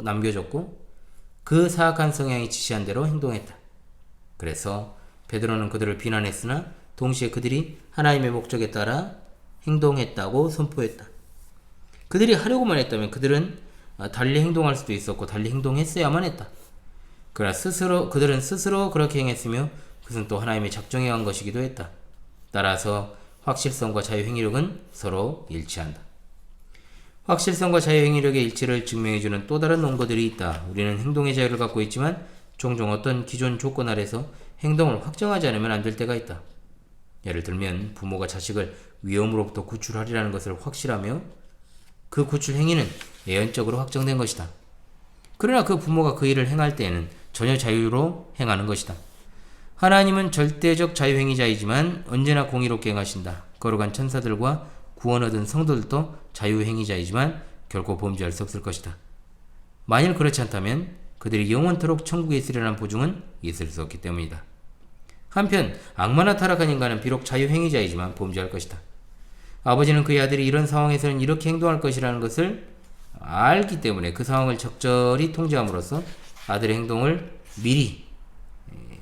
Speaker 1: 남겨줬고 그 사악한 성향이 지시한 대로 행동했다. 그래서 베드로는 그들을 비난했으나 동시에 그들이 하나님의 목적에 따라 행동했다고 선포했다. 그들이 하려고만 했다면 그들은 달리 행동할 수도 있었고 달리 행동했어야만 했다. 그러나 그들은 스스로 그렇게 행했으며 그것은 또 하나님의 작정에 의한 것이기도 했다. 따라서 확실성과 자유행위력은 서로 일치한다. 확실성과 자유행위력의 일치를 증명해주는 또 다른 논거들이 있다. 우리는 행동의 자유를 갖고 있지만 종종 어떤 기존 조건 아래서 행동을 확정하지 않으면 안 될 때가 있다. 예를 들면 부모가 자식을 위험으로부터 구출하리라는 것을 확실하며 그 구출 행위는 예언적으로 확정된 것이다. 그러나 그 부모가 그 일을 행할 때에는 전혀 자유로 행하는 것이다. 하나님은 절대적 자유행위자이지만 언제나 공의롭게 행하신다. 거룩한 천사들과 구원 얻은 성도들도 자유행위자이지만 결코 범죄할 수 없을 것이다. 만일 그렇지 않다면 그들이 영원토록 천국에 있으리라는 보증은 있을 수 없기 때문이다. 한편 악마나 타락한 인간은 비록 자유행위자이지만 범죄할 것이다. 아버지는 그의 아들이 이런 상황에서는 이렇게 행동할 것이라는 것을 알기 때문에 그 상황을 적절히 통제함으로써 아들의 행동을 미리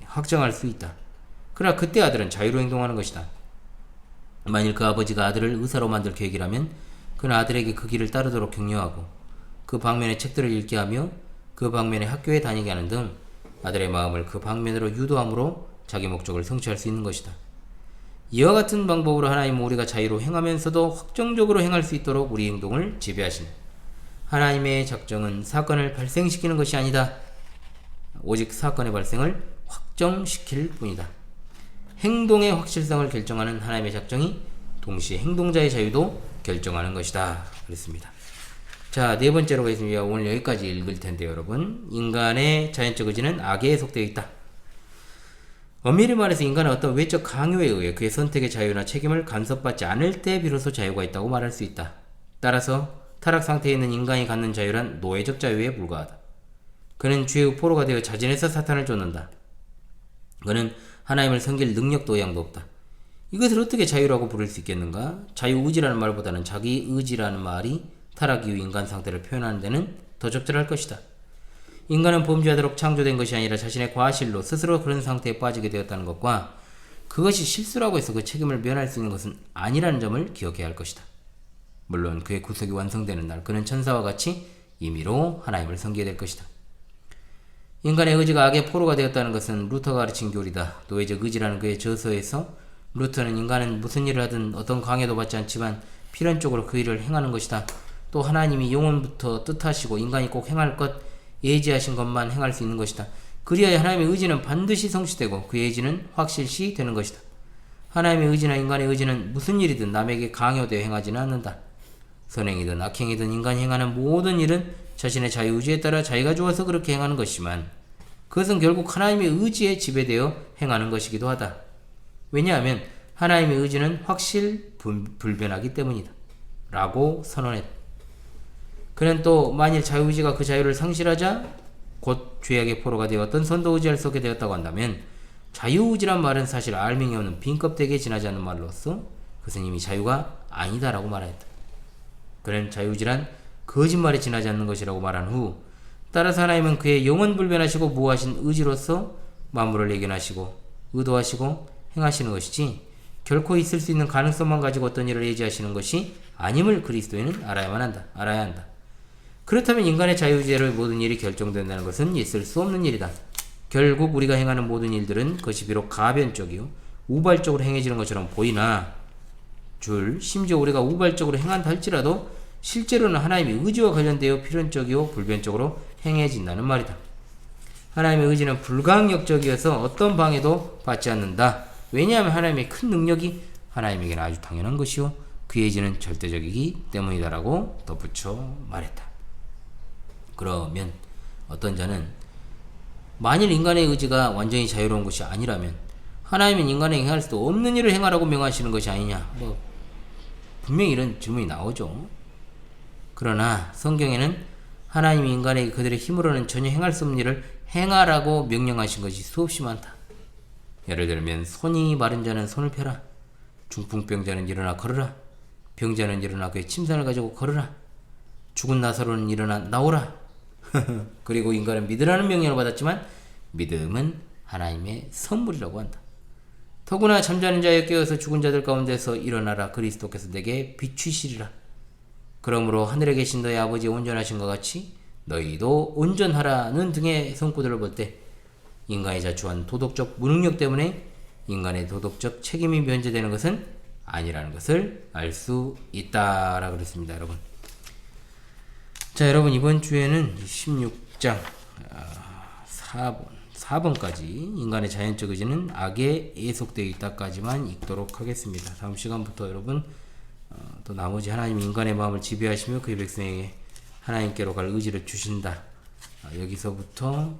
Speaker 1: 확정할 수 있다. 그러나 그때 아들은 자유로 행동하는 것이다. 만일 그 아버지가 아들을 의사로 만들 계획이라면 그는 아들에게 그 길을 따르도록 격려하고 그 방면의 책들을 읽게 하며 그 방면의 학교에 다니게 하는 등 아들의 마음을 그 방면으로 유도함으로 자기 목적을 성취할 수 있는 것이다. 이와 같은 방법으로 하나님은 우리가 자유로 행하면서도 확정적으로 행할 수 있도록 우리 행동을 지배하신다. 하나님의 작정은 사건을 발생시키는 것이 아니다. 오직 사건의 발생을 확정시킬 뿐이다. 행동의 확실성을 결정하는 하나님의 작정이 동시에 행동자의 자유도 결정하는 것이다. 그랬습니다. 자, 네 번째로 가겠습니다. 오늘 여기까지 읽을 텐데요, 여러분. 인간의 자연적 의지는 악에 속되어 있다. 엄밀히 말해서 인간은 어떤 외적 강요에 의해 그의 선택의 자유나 책임을 간섭받지 않을 때 비로소 자유가 있다고 말할 수 있다. 따라서 타락 상태에 있는 인간이 갖는 자유란 노예적 자유에 불과하다. 그는 죄의 포로가 되어 자진해서 사탄을 쫓는다. 그는 하나님을 섬길 능력도 의향도 없다. 이것을 어떻게 자유라고 부를 수 있겠는가? 자유의지라는 말보다는 자기의지라는 말이 타락 이후 인간 상태를 표현하는 데는 더 적절할 것이다. 인간은 범죄하도록 창조된 것이 아니라 자신의 과실로 스스로 그런 상태에 빠지게 되었다는 것과 그것이 실수라고 해서 그 책임을 면할 수 있는 것은 아니라는 점을 기억해야 할 것이다. 물론 그의 구속이 완성되는 날 그는 천사와 같이 임의로 하나님을 섬기게 될 것이다. 인간의 의지가 악의 포로가 되었다는 것은 루터가 가르친 교리다. 노예적 의지라는 그의 저서에서 루터는 인간은 무슨 일을 하든 어떤 강요도 받지 않지만 필연적으로 그 일을 행하는 것이다. 또 하나님이 영원부터 뜻하시고 인간이 꼭 행할 것, 예지하신 것만 행할 수 있는 것이다. 그리하여 하나님의 의지는 반드시 성취되고 그의 의지는 확실시 되는 것이다. 하나님의 의지나 인간의 의지는 무슨 일이든 남에게 강요되어 행하지는 않는다. 선행이든 악행이든 인간이 행하는 모든 일은 자신의 자유의지에 따라 자기가 좋아서 그렇게 행하는 것이지만 그것은 결국 하나님의 의지에 지배되어 행하는 것이기도 하다. 왜냐하면 하나님의 의지는 확실불변하기 때문이다. 라고 선언했다. 그는 또 만일 자유의지가 그 자유를 상실하자 곧 죄악의 포로가 되었던 선도의지를 쏟게 되었다고 한다면 자유의지란 말은 사실 알맹이 없는 빈껍데기에 지나지 않는 말로서 그것은 이미 자유가 아니다라고 말하였다. 그는 자유의지란 거짓말에 지나지 않는 것이라고 말한 후 따라서 하나님은 그의 영원불변하시고 무하신 의지로서 만물을 예견하시고 의도하시고 행하시는 것이지 결코 있을 수 있는 가능성만 가지고 어떤 일을 예지하시는 것이 아님을 그리스도인은 알아야 한다. 그렇다면 인간의 자유의지로 모든 일이 결정된다는 것은 있을 수 없는 일이다. 결국 우리가 행하는 모든 일들은 그것이 비록 가변적이요 우발적으로 행해지는 것처럼 보이나 심지어 우리가 우발적으로 행한다 할지라도 실제로는 하나님의 의지와 관련되어 필연적이요 불변적으로 행해진다는 말이다. 하나님의 의지는 불가항력적이어서 어떤 방해도 받지 않는다. 왜냐하면 하나님의 큰 능력이 하나님에게는 아주 당연한 것이요 그의 의지는 절대적이기 때문이다라고 덧붙여 말했다. 그러면 어떤 자는 만일 인간의 의지가 완전히 자유로운 것이 아니라면 하나님은 인간에게 행할 수도 없는 일을 행하라고 명하시는 것이 아니냐, 분명히 이런 질문이 나오죠. 그러나 성경에는 하나님이 인간에게 그들의 힘으로는 전혀 행할 수 없는 일을 행하라고 명령하신 것이 수없이 많다. 예를 들면 손이 마른 자는 손을 펴라, 중풍병자는 일어나 걸으라, 병자는 일어나 그의 침상을 가지고 걸으라. 죽은 나사로는 일어나 나오라. 그리고 인간은 믿으라는 명령을 받았지만 믿음은 하나님의 선물이라고 한다. 더구나 잠자는 자여 깨어서 죽은 자들 가운데서 일어나라. 그리스도께서 내게 비추시리라. 그러므로 하늘에 계신 너희 아버지 온전하신 것 같이 너희도 온전하라는 등의 성구들을 볼 때 인간이 자초한 도덕적 무능력 때문에 인간의 도덕적 책임이 면제되는 것은 아니라는 것을 알 수 있다라고 그랬습니다, 여러분. 자, 여러분, 이번 주에는 16장 4번까지 인간의 자연적 의지는 악에 예속되어 있다까지만 읽도록 하겠습니다. 다음 시간부터 여러분 또 나머지 하나님이 인간의 마음을 지배하시며 그의 백성에게 하나님께로 갈 의지를 주신다. 여기서부터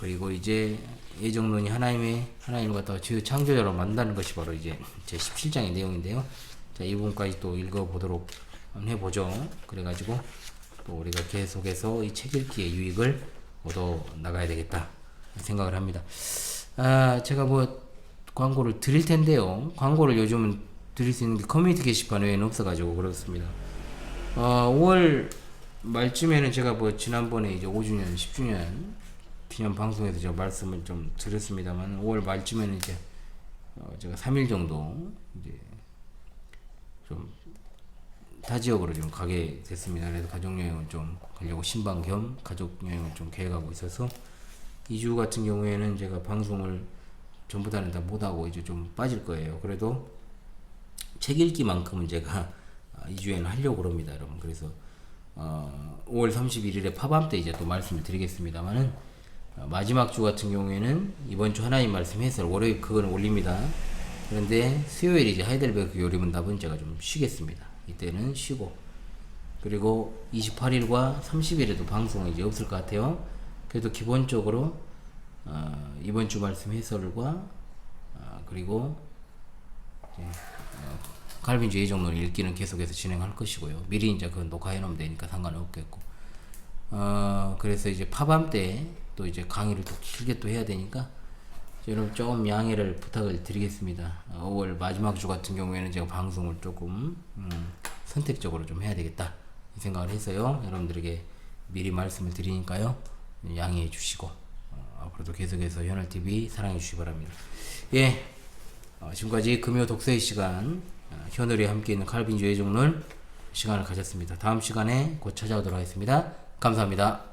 Speaker 1: 그리고 이제 예정론이 하나님과 더 죄의 창조자로 만나는 것이 바로 이제 제 17장의 내용인데요. 자, 이 부분까지 또 읽어보도록 해보죠. 그래가지고 또 우리가 계속해서 이 책 읽기의 유익을 얻어 나가야 되겠다 생각을 합니다. 제가 뭐 광고를 드릴 텐데요. 광고를 요즘은 드릴 수 있는 게 커뮤니티 게시판 외에는 없어가지고 그렇습니다. 5월 말쯤에는 제가 뭐 지난번에 이제 5주년, 10주년 기념 방송에서 제가 말씀을 좀 드렸습니다만 5월 말쯤에는 이제 제가 3일 정도 이제 좀 타 지역으로 좀 가게 됐습니다. 그래서 가족 여행을 좀 가려고 신방 겸 가족 여행을 좀 계획하고 있어서 2주 같은 경우에는 제가 방송을 전부 다는 다 못하고 이제 좀 빠질 거예요. 그래도 책 읽기만큼은 제가 2주에는 하려고 합니다, 여러분. 그래서 5월 31일에 파밤 때 이제 또 말씀을 드리겠습니다만은 마지막 주 같은 경우에는 이번 주 하나님 말씀 해설 월요일 그거는 올립니다. 그런데 수요일 이제 하이델베르크 요리문답은 제가 좀 쉬겠습니다. 이때는 쉬고 그리고 28일과 30일에도 방송은 이제 없을 것 같아요. 그래도 기본적으로 이번 주 말씀 해설과 그리고 칼빈주 예정론 읽기는 계속해서 진행할 것이고요. 미리 이제 그건 녹화해 놓으면 되니까 상관은 없겠고 그래서 이제 파밤 때 또 이제 강의를 또 길게 또 해야 되니까 여러분 조금 양해를 부탁을 드리겠습니다. 5월 마지막 주 같은 경우에는 제가 방송을 조금 선택적으로 좀 해야 되겠다 이 생각을 해서요. 여러분들에게 미리 말씀을 드리니까요. 양해해 주시고 앞으로도 계속해서 현알TV 사랑해 주시기 바랍니다. 예, 지금까지 금요 독서의 시간 현울이 함께 있는 칼빈주 예정론 시간을 가졌습니다. 다음 시간에 곧 찾아오도록 하겠습니다. 감사합니다.